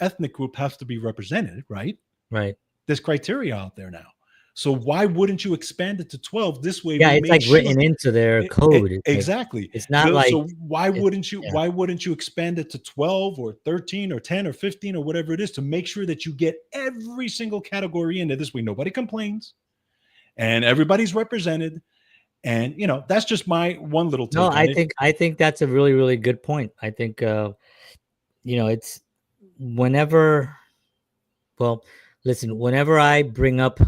ethnic group has to be represented, right? Right. There's criteria out there now. So why wouldn't you expand it to 12 this way? Yeah, it's like written into their code. Exactly. It's not like. So why wouldn't you expand it to 12 or 13 or 10 or 15 or whatever it is to make sure that you get every single category in there? This way, nobody complains, and everybody's represented, And that's just my one little take No, on it. I think that's a really, really good point. I think it's whenever, well, listen, whenever I bring up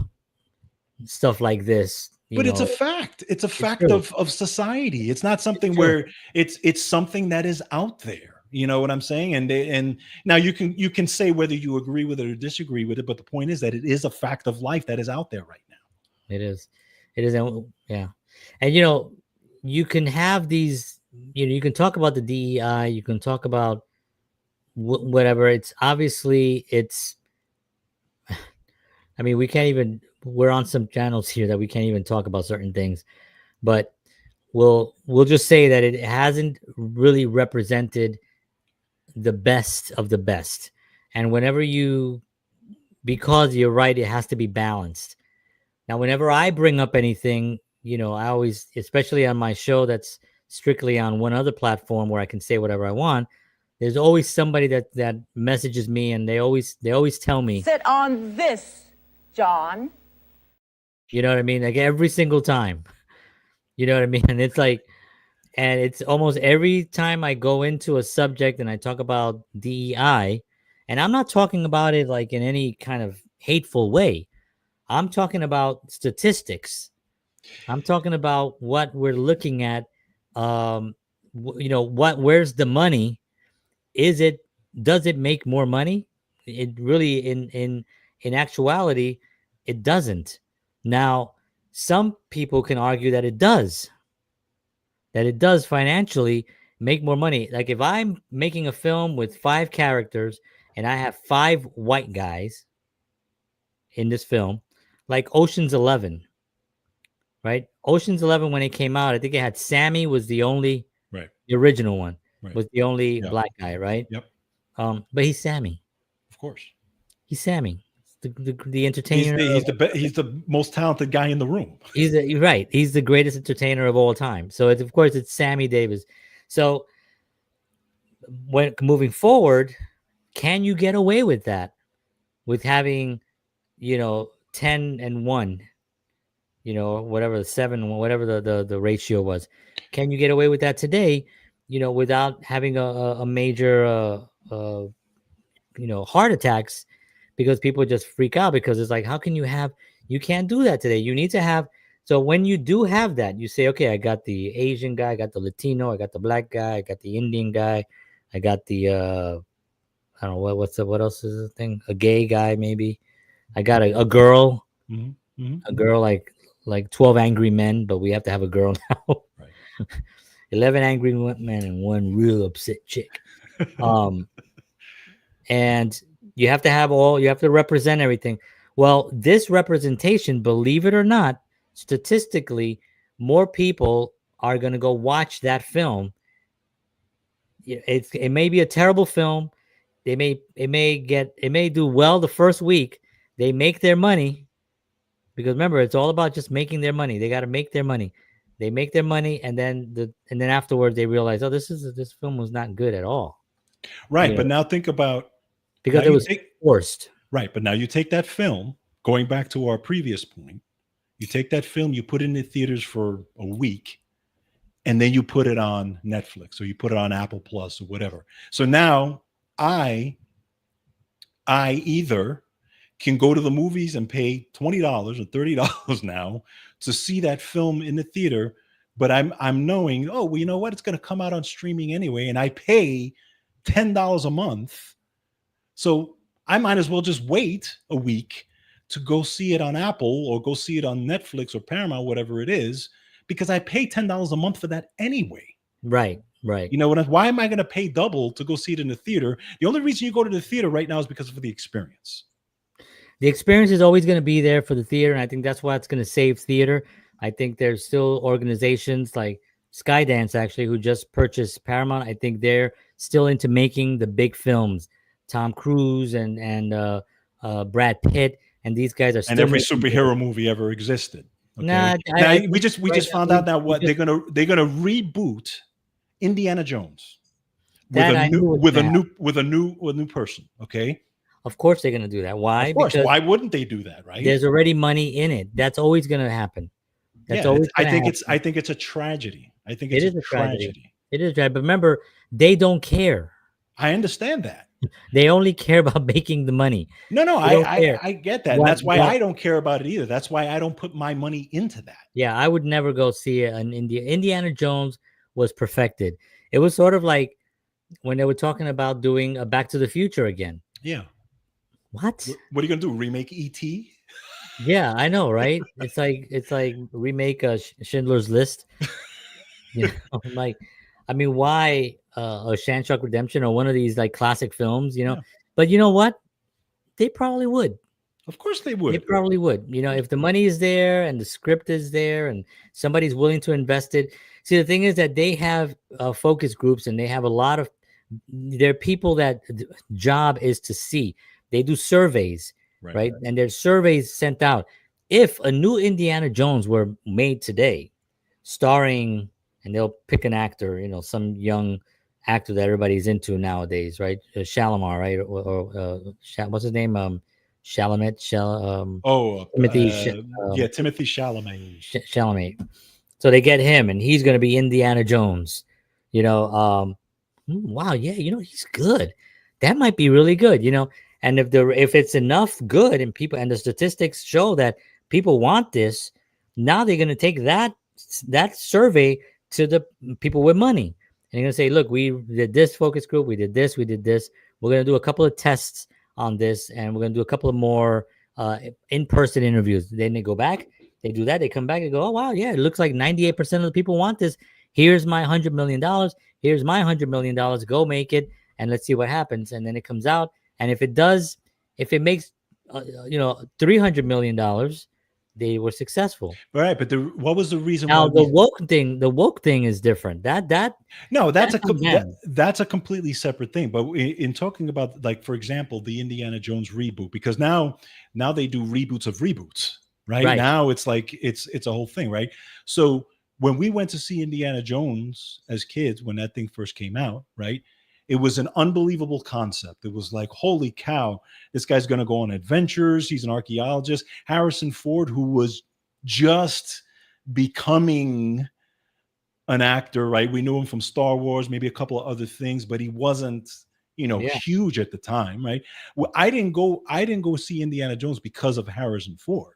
stuff like this, But it's a fact. It's a it's fact true. of society. It's not It's something true. where it's something that is out there. You know what I'm saying? And now you can say whether you agree with it or disagree with it, but the point is that it is a fact of life that is out there right now. It is. It is. Yeah. And, you can have these, you can talk about the DEI, you can talk about whatever. It's obviously, I mean, we're on some channels here that we can't even talk about certain things, but we'll just say that it hasn't really represented the best of the best. And because you're right, it has to be balanced. Now, whenever I bring up anything, I always, especially on my show that's strictly on one other platform where I can say whatever I want, there's always somebody that messages me, and they always tell me, sit on this, John. you know what I mean? Like every single time, you know what I mean? And it's like, and it's almost every time I go into a subject and I talk about DEI, and I'm not talking about it like in any kind of hateful way. I'm talking about statistics. I'm talking about what we're looking at. Where's the money? Does it make more money? It really, in actuality, it doesn't. Now, some people can argue that it does financially make more money. Like if I'm making a film with 5 characters and I have 5 white guys in this film, like Ocean's 11, right? Ocean's 11, when it came out, I think it had Sammy was the original one, Right. was the only black guy, right? Yep. But he's Sammy. Of course. He's Sammy. The entertainer. He's the most talented guy in the room. You're right. He's the greatest entertainer of all time. So of course it's Sammy Davis. So when moving forward, can you get away with that? With having, 10 and 1, whatever the 7, whatever the ratio was. Can you get away with that today, without having a major heart attacks, because people just freak out, because it's like, how can you can't do that today. You need to have, so when you do have that, you say, okay, I got the Asian guy, I got the Latino, I got the black guy, I got the Indian guy, I got the I don't know what else is the thing, a gay guy maybe, I got a girl, a girl like 12 angry men, but we have to have a girl now. Right. 11 angry men and 1 real upset chick. And you have to represent everything. Well, this representation, believe it or not, statistically, more people are going to go watch that film. It may be a terrible film. It may do well the first week. They make their money, because remember, it's all about just making their money. They got to make their money. They make their money, and then afterwards they realize, oh, this film was not good at all. Right, but now think about, because it was forced. Right, but now you take that film, going back to our previous point, you take that film, you put it in the theaters for a week, and then you put it on Netflix, or you put it on Apple Plus or whatever. So now I either can go to the movies and pay $20 or $30 now to see that film in the theater, but I'm knowing, oh, well, you know what? It's going to come out on streaming anyway, and I pay $10 a month. So I might as well just wait a week to go see it on Apple, or go see it on Netflix or Paramount, whatever it is, because I pay $10 a month for that anyway. Right. You know what? Why am I going to pay double to go see it in the theater? The only reason you go to the theater right now is because of the experience. The experience is always going to be there for the theater, and I think that's why it's going to save theater. I think there's still organizations like Skydance, actually, who just purchased Paramount. I think they're still into making the big films. Tom Cruise and Brad Pitt, and these guys are still, and every superhero movie ever existed. Okay? We just found out that they're gonna reboot Indiana Jones with a new person. Okay. Of course they're going to do that. Why? Of course. Because why wouldn't they do that, right? There's already money in it. That's always going to happen. That's Yeah, always I going to think happen. it's a tragedy. I think It it's a is a tragedy. tragedy. It is a tragedy. But remember, they don't care. I understand that. They only care about making the money. No, They don't care. I get that. And What that's why what I don't care about it either. That's why I don't put my money into that. Yeah, I would never go see an Indiana Jones was perfected. It was sort of like when they were talking about doing a Back to the Future again. Yeah. What? What are you gonna do? Remake ET? Yeah, I know, right? It's like remake Schindler's List. You know, like I mean, why a Shanchuck Redemption or one of these like classic films? You know, Yeah. but you know what? They probably would. Of course they They would. probably would. You know, if the money is there and the script is there and somebody's willing to invest it. See, the thing is that they have focus groups and they have a lot of. There are people that job is to see. They do surveys, right? And there's surveys sent out. If a new Indiana Jones were made today, starring, and they'll pick an actor, you know, some young actor that everybody's into nowadays, right? Shalimar, right? What's his name? Chalamet, Timothy Yeah, Timothy Chalamet. Chalamet. So they get him, and he's going to be Indiana Jones. You know, wow, yeah, you know, he's good. That might be really good, you know. And if it's enough good, and the statistics show that people want this, now they're going to take that survey to the people with money, and they're going to say, look, we did this focus group, we did this. We're going to do a couple of tests on this, and we're going to do a couple of more in-person interviews. Then they go back, they do that, they come back and go, oh wow, yeah, it looks like 98% of the people want this. Here's my $100 million. Here's my $100 million. Go make it, and let's see what happens. And then it comes out, and if it makes $300 million, they were successful. Right, but what was the reason? Now the woke thing is different. No, that's them. that's a completely separate thing. But in talking about, like, for example, the Indiana Jones reboot, because now they do reboots of reboots, right? Now it's like it's a whole thing, right? So when we went to see Indiana Jones as kids, when that thing first came out, right? It was an unbelievable concept. It was like, holy cow, this guy's going to go on adventures. He's an archaeologist. Harrison Ford, who was just becoming an actor, right? We knew him from Star Wars, maybe a couple of other things, but he wasn't, huge at the time, right? Well, I didn't go see Indiana Jones because of Harrison Ford.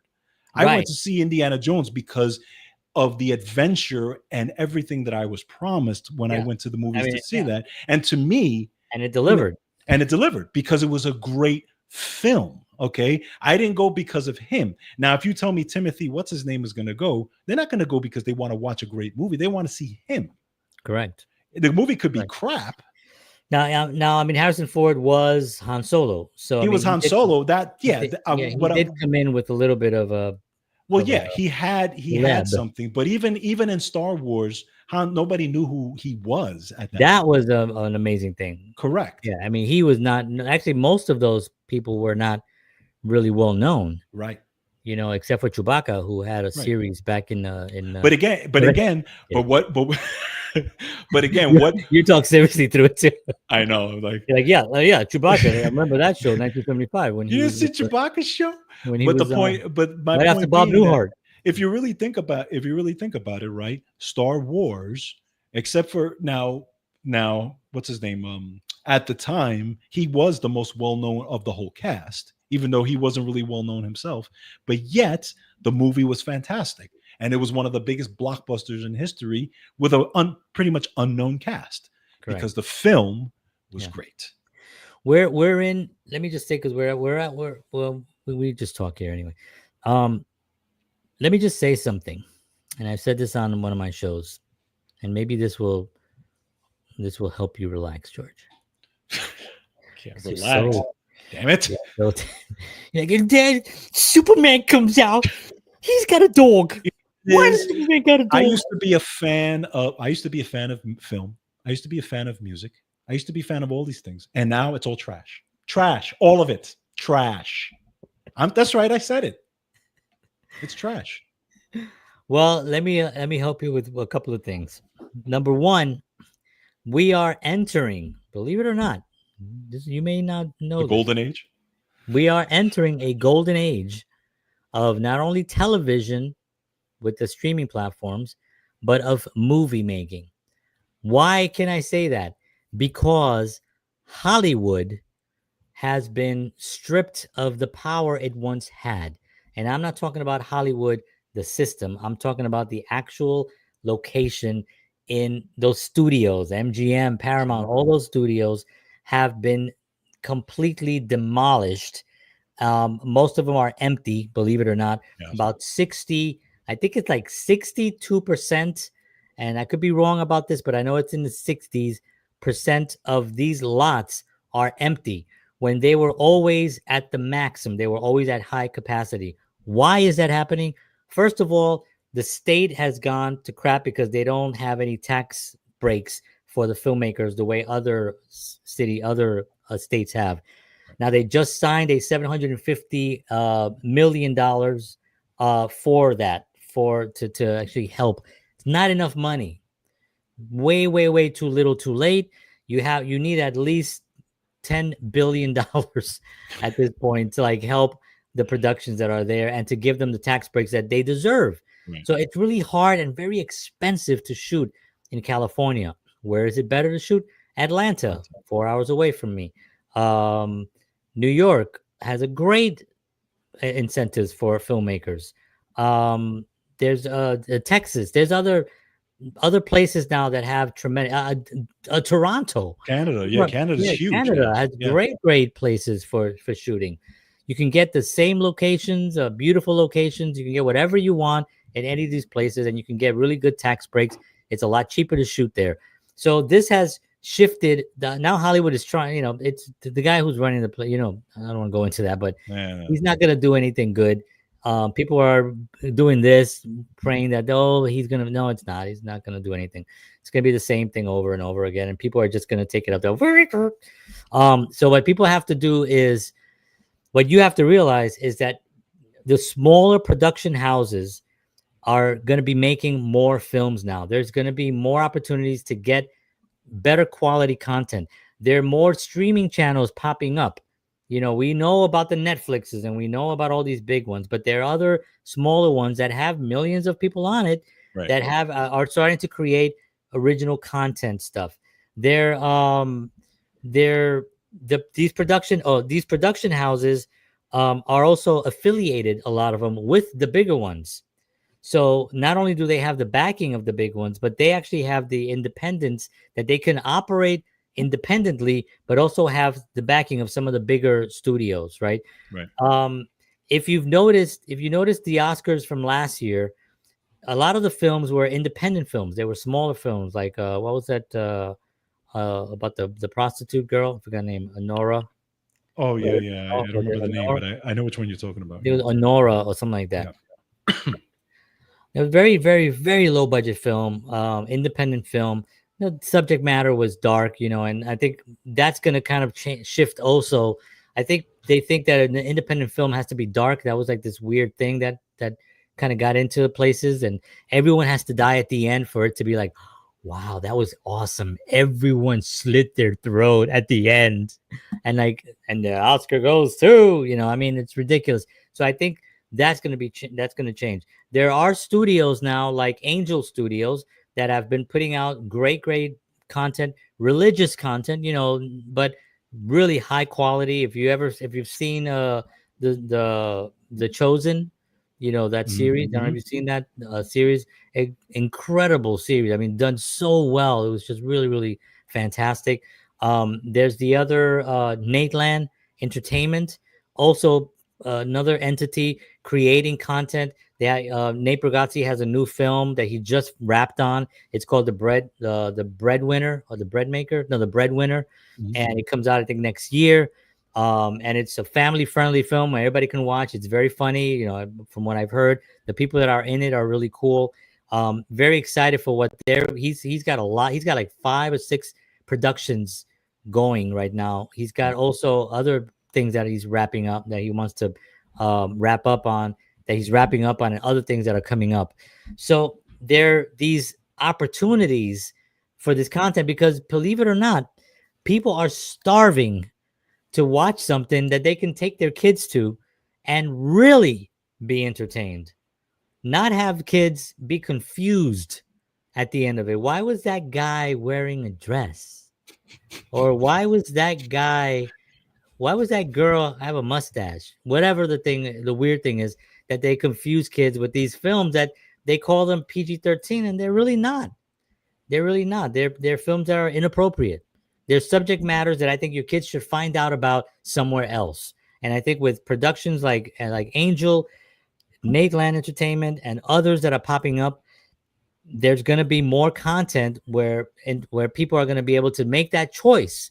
I went to see Indiana Jones because of the adventure and everything that I was promised when I went to the movies to see that. And to me, and it delivered. Because it was a great film. Okay. I didn't go because of him. Now, if you tell me Timothy, what's his name, is going to go, they're not going to go because they want to watch a great movie. They want to see him. Correct. The movie could be crap. Now, I mean, Harrison Ford was Han Solo. So he was Han Solo. He did come in with a little bit of a. Well, yeah, he had something, but even in Star Wars, nobody knew who he was at that. That was an amazing thing. Correct. Yeah, I mean, he was not actually. Most of those people were not really well known, right? Except for Chewbacca, who had a series back in. But again, what you talk seriously through it too. I know, like Chewbacca. I remember that show, 1975. When you didn't see Chewbacca's show. When he was, my right after Bob Newhart. If you really think about it, right? Star Wars, except for now, what's his name? At the time, he was the most well-known of the whole cast, even though he wasn't really well-known himself. But yet, the movie was fantastic, and it was one of the biggest blockbusters in history with a pretty much unknown cast. Correct. Because the film was great. We're in. Let me just say, because we just talk here anyway. Let me just say something, and I've said this on one of my shows, and maybe this will help you relax, George. Can't relax. Damn it! Dad, Superman comes out. He's got a dog. Why does Superman got a dog? I used to be a fan of film. I used to be a fan of music. I used to be a fan of all these things, and now it's all trash. Trash, all of it. Trash. That's right. I said it. It's trash. Well, let me help you with a couple of things. Number one, we are entering, believe it or not, you may not know, the golden age. We are entering a golden age of not only television, with the streaming platforms, but of movie making. Why can I say that? Because Hollywood has been stripped of the power it once had. And I'm not talking about Hollywood, the system. I'm talking about the actual location in those studios, MGM, Paramount, all those studios have been completely demolished. Most of them are empty, believe it or not. Yes. About 60, I think it's like 62%. And I could be wrong about this, but I know it's in the 60s% of these lots are empty when they were always at the maximum. They were always at high capacity. Why is that happening? First of all, the state has gone to crap because they don't have any tax breaks for the filmmakers the way other states have. Now they just signed a $750 million for that to actually help. It's not enough money. Way too little, too late. You need at least $10 billion at this point to like help the productions that are there and to give them the tax breaks that they deserve. Right. So it's really hard and very expensive to shoot in California. Where is it better to shoot? Atlanta, 4 hours away from me. New York has a great incentives for filmmakers. There's Texas. There's other places now that have tremendous. Toronto, Canada, yeah, Canada's huge. Canada has great places for shooting. You can get the same locations, beautiful locations. You can get whatever you want at any of these places, and you can get really good tax breaks. It's a lot cheaper to shoot there. So this has shifted. Now Hollywood is trying. It's the guy who's running the play. I don't want to go into that, but he's not going to do anything good. People are doing this, praying that he's gonna. No, it's not. He's not gonna do anything. It's gonna be the same thing over and over again, and people are just gonna take it up. So what people have to do is, what you have to realize is that the smaller production houses are going to be making more films now. There's going to be more opportunities to get better quality content. There are more streaming channels popping up. We know about the Netflixes and we know about all these big ones, but there are other smaller ones that have millions of people on it that have are starting to create original content stuff. These production houses are also affiliated, a lot of them, with the bigger ones. So not only do they have the backing of the big ones, but they actually have the independence that they can operate independently, but also have the backing of some of the bigger studios, right? If you noticed the Oscars from last year, a lot of the films were independent films. They were smaller films, like what was that about the prostitute girl? I forgot her name. Honora. Oh yeah. I don't remember the name, but I know which one you're talking about. It was Honora or something like that. Yeah. It was very, very, very low budget film, independent film. The subject matter was dark, and I think that's going to kind of shift also. I think they think that an independent film has to be dark. That was like this weird thing that kind of got into places, and everyone has to die at the end for it to be like, wow, that was awesome. Everyone slit their throat at the end, and the Oscar goes to, it's ridiculous. So I think that's going to change. There are studios now like Angel Studios that have been putting out great content, religious content, but really high quality. If you've seen the Chosen, that series. I don't know if you've seen that series. Incredible series. I mean, done so well. It was just really, really fantastic. There's the other Nateland Entertainment, also another entity creating content. Nate Bargatze has a new film that he just wrapped on. It's called the Breadwinner or the Bread Maker. No, the Breadwinner, and it comes out I think next year. And it's a family-friendly film where everybody can watch. It's very funny, from what I've heard. The people that are in it are really cool. Very excited for what he's got a lot. He's got like 5 or 6 productions going right now. He's got also other things that he's wrapping up that he wants to wrap up on, that he's wrapping up on, and other things that are coming up. So there are these opportunities for this content because, believe it or not, people are starving to watch something that they can take their kids to and really be entertained. not have kids be confused at the end of it. Why was that guy wearing a dress? Or why was that girl have a mustache? Whatever the weird thing is that they confuse kids with these films that they call them PG-13, and they're really not. They're really not. They're films that are inappropriate. They're subject matters that I think your kids should find out about somewhere else. And I think with productions like Angel, Nateland Entertainment, and others that are popping up, there's going to be more content where people are going to be able to make that choice.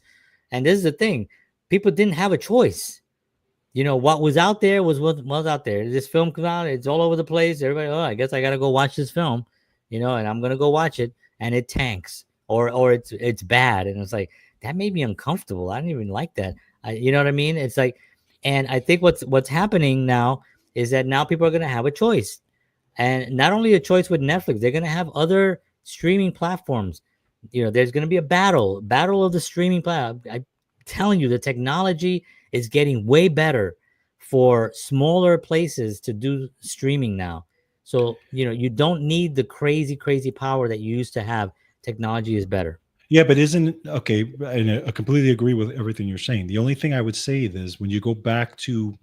And this is the thing: people didn't have a choice. What was out there was what was out there. This film comes out, it's all over the place. Everybody, I guess I got to go watch this film, and I'm going to go watch it, and it tanks or it's bad, and it's like that made me uncomfortable. I didn't even like that. You know what I mean? It's like, and I think what's happening now is that now people are going to have a choice. And not only a choice with Netflix, they're going to have other streaming platforms. There's going to be a battle of the streaming platform. I'm telling you, the technology is getting way better for smaller places to do streaming now. So, you don't need the crazy power that you used to have. Technology is better. Yeah, but okay, and I completely agree with everything you're saying. The only thing I would say is when you go back to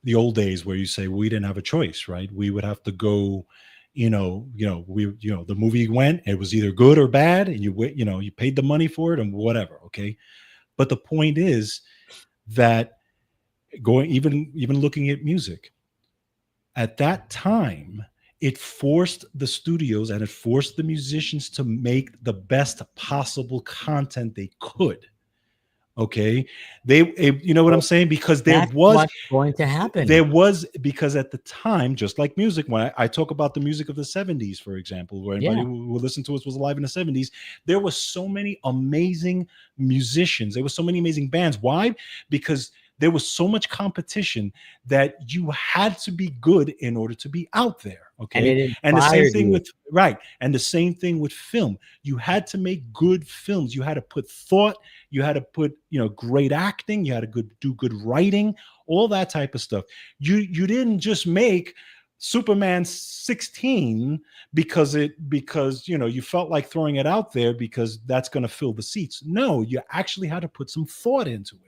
the old days where you say we didn't have a choice, right? We would have to go, the movie went, it was either good or bad, and you paid the money for it and whatever, okay? But the point is that even looking at music, at that time, it forced the studios and it forced the musicians to make the best possible content they could. Okay, you know what I'm saying? Because that's what's going to happen. Because at the time, just like music, when I talk about the music of the 70s, for example, where anybody who listened to us was alive in the 70s, there was so many amazing musicians. There were so many amazing bands. Why? Because there was so much competition that you had to be good in order to be out there. Okay. And the same thing and the same thing with film. You had to make good films. You had to put thought, you had to put, great acting, you had to do good writing, all that type of stuff. You didn't just make Superman 16 because you felt like throwing it out there because that's going to fill the seats. No, you actually had to put some thought into it.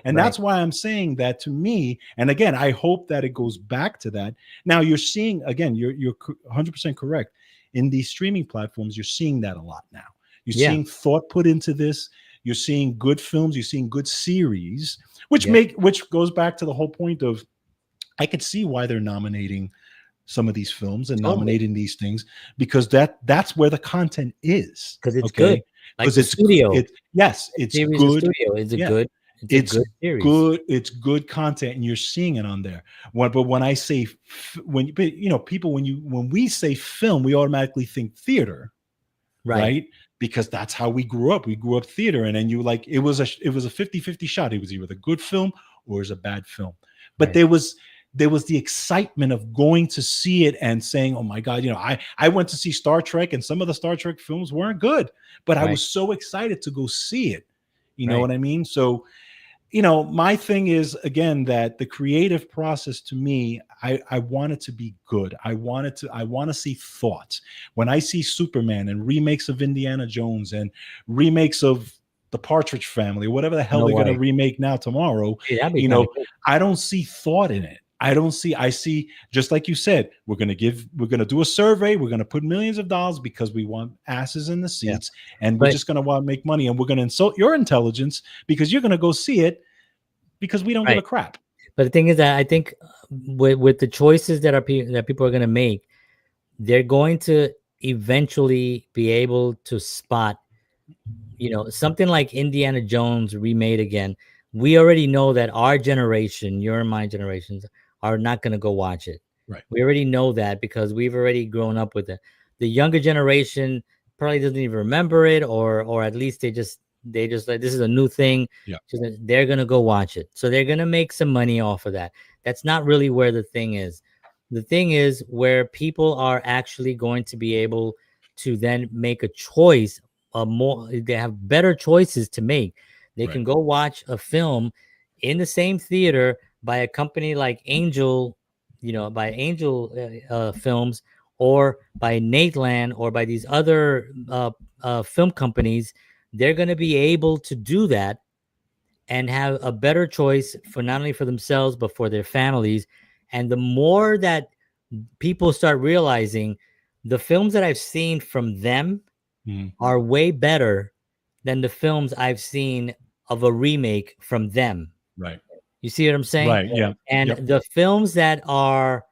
And that's why I'm saying that, to me, and again, I hope that it goes back to that. Now you're seeing, again, you're 100% correct. In these streaming platforms, you're seeing that a lot now. You're seeing thought put into this. You're seeing good films. You're seeing good series, which goes back to the whole point of, I could see why they're nominating some of these films and nominating these things, because that's where the content is. Because it's good. Because it's studio. It's good. It's good content, and you're seeing it on there. But when I say when we say film, we automatically think theater, right? Because that's how we grew up. We grew up theater, and then it was a 50-50 shot. It was either a good film or it was a bad film. But there was the excitement of going to see it and saying, oh my God, I went to see Star Trek, and some of the Star Trek films weren't good, but I was so excited to go see it. You know what I mean? So, my thing is, again, that the creative process, to me, I want it to be good. I want to see thought. When I see Superman and remakes of Indiana Jones and remakes of the Partridge Family, whatever the hell they're going to remake now tomorrow, I don't see thought in it. I see, just like you said, we're going to do a survey. We're going to put millions of dollars because we want asses in the seats, and we're just going to want to make money, and we're going to insult your intelligence because you're going to go see it because we don't give a crap. But the thing is that I think with the choices that people are going to make, they're going to eventually be able to spot, something like Indiana Jones remade again. We already know that our generation, your and my generations, are not going to go watch it. Right. We already know that because we've already grown up with it. The younger generation probably doesn't even remember it, or at least they just like, this is a new thing. Yeah. So they're going to go watch it. So they're going to make some money off of that. That's not really where the thing is. The thing is where people are actually going to be able to then make a choice. They have better choices to make. They can go watch a film in the same theater by a company like Angel, by Angel Films, or by Nateland, or by these other film companies, they're going to be able to do that and have a better choice for not only for themselves but for their families. And the more that people start realizing, the films that I've seen from them are way better than the films I've seen of a remake from them. Right. You see what I'm saying? Right. Yeah. And Yep. the films that are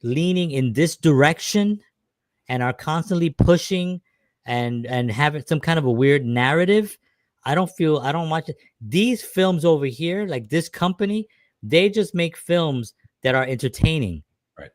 leaning in this direction and are constantly pushing and having some kind of a weird narrative, I don't watch it. These films over here, like this company, they just make films that are entertaining. Right.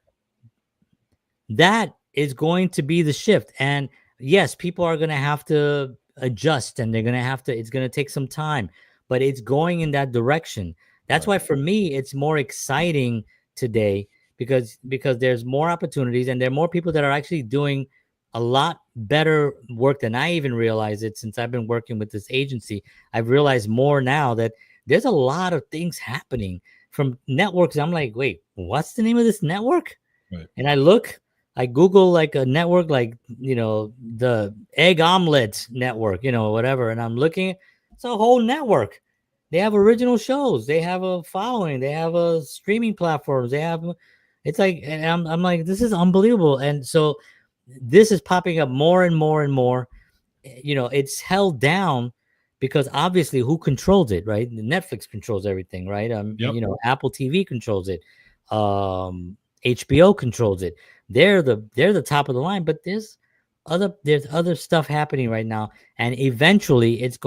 That is going to be the shift. And yes, people are going to have to adjust, and they're going to have to, it's going to take some time, but it's going in that direction. That's why for me, it's more exciting today because there's more opportunities, and there are more people that are actually doing a lot better work than I even realized it. Since I've been working with this agency, I've realized more now that there's a lot of things happening from networks. I'm like, wait, what's the name of this network? Right. And I Google like a network, like, the Egg Omelet Network, whatever. And I'm looking, it's a whole network. They have original shows. They have a following. They have a streaming platforms. It's like, and I'm like, this is unbelievable. And so this is popping up more and more and more. It's held down because obviously who controls it, right? Netflix controls everything, right? Apple TV controls it. HBO controls it. They're the top of the line, but there's other stuff happening right now, and eventually it's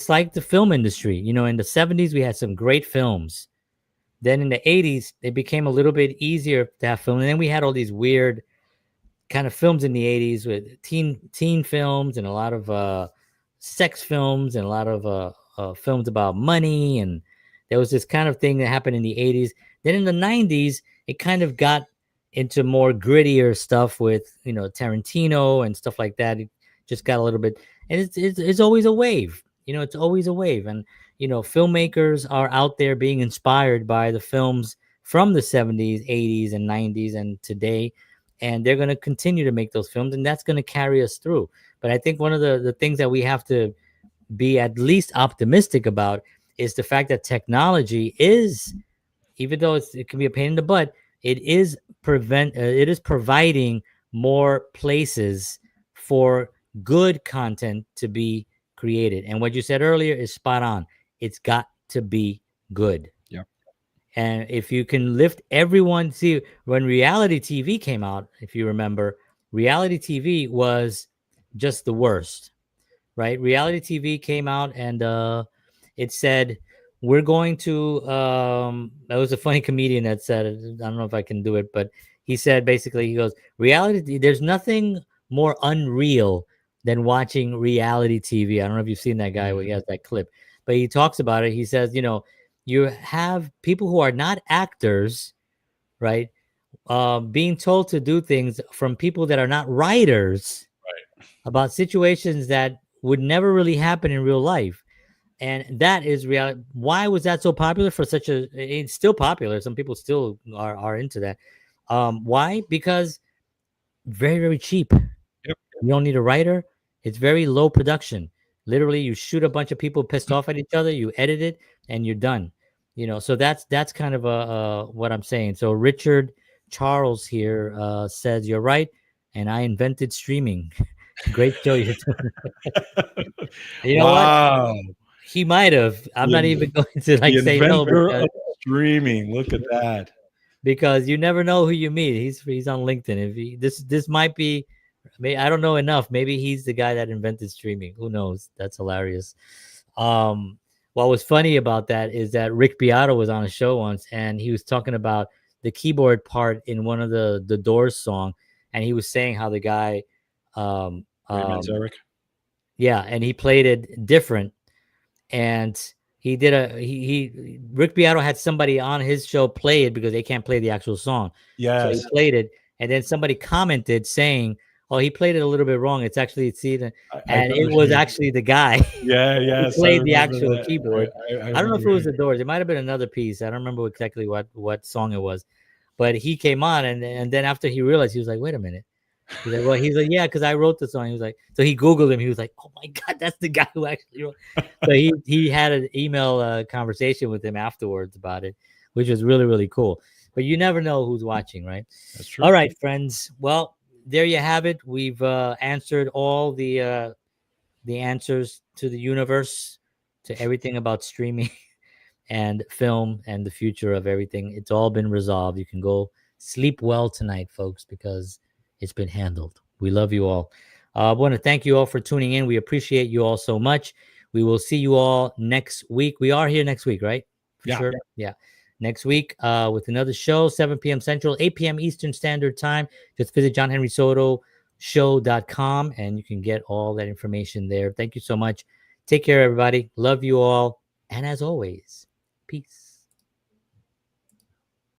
like the film industry. In the 70s we had some great films. Then in the 80s it became a little bit easier to have film, and then we had all these weird kind of films in the 80s with teen films and a lot of sex films and a lot of films about money, and there was this kind of thing that happened in the 80s. Then in the 90s it kind of got into more grittier stuff with Tarantino and stuff like that. It just got a little bit, and it's always a wave. It's always a wave, and filmmakers are out there being inspired by the films from the 70s, 80s, and 90s, and today, and they're going to continue to make those films, and that's going to carry us through. But I think one of the things that we have to be at least optimistic about is the fact that technology is, even though it can be a pain in the butt, it is providing more places for good content to be created. And what you said earlier is spot on. It's got to be good. Yeah. And if you can lift everyone, see, when reality TV came out, if you remember, reality TV was just the worst, right? Reality TV came out and it said, we're going to, that was a funny comedian that said it. I don't know if I can do it, but he said, basically, he goes, reality, there's nothing more unreal than watching reality TV. I don't know if you've seen that guy where he has that clip, but he talks about it. He says, you have people who are not actors, right? Being told to do things from people that are not writers, right, about situations that would never really happen in real life. And that is reality. Why was that so popular for it's still popular. Some people still are into that. Why? Because very, very cheap. Yep. You don't need a writer. It's very low production. Literally, you shoot a bunch of people pissed off at each other, you edit it, and you're done. So that's kind of what I'm saying. So Richard Charles here says, you're right, and I invented streaming. Great show you're doing. You know wow. what? He might have. I'm not even going to say no. Because, streaming. Look at that. Because you never know who you meet. He's on LinkedIn. If this might be, I don't know enough. Maybe he's the guy that invented streaming. Who knows? That's hilarious. What was funny about that is that Rick Beato was on a show once, and he was talking about the keyboard part in one of the Doors song, and he was saying how the guy, Eric. Yeah, and he played it different. And he did Rick Beato had somebody on his show play it because they can't play the actual song. Yes. So he played it, and then somebody commented saying, "Oh, he played it a little bit wrong. It's actually and it was actually the guy. Yeah, who played the actual keyboard. I don't know if it was the Doors. It might have been another piece. I don't remember exactly what song it was. But he came on, and then after he realized, he was like, wait a minute. He's like, well, he's like, yeah, because I wrote the song. He was like, so he Googled him. He was like, oh my God, that's the guy who actually wrote. So he had an email conversation with him afterwards about it, which was really, really cool. But you never know who's watching, right? That's true. All right, friends. Well, there you have it. We've answered all the answers to the universe, to everything about streaming and film and the future of everything. It's all been resolved. You can go sleep well tonight, folks, because it's been handled. We love you all. I want to thank you all for tuning in. We appreciate you all so much. We will see you all next week. We are here next week, right? For Yeah. sure. Yeah. Next week with another show, 7 p.m. Central, 8 p.m. Eastern Standard Time. Just visit johnhenrysotoshow.com and you can get all that information there. Thank you so much. Take care, everybody. Love you all. And as always, peace.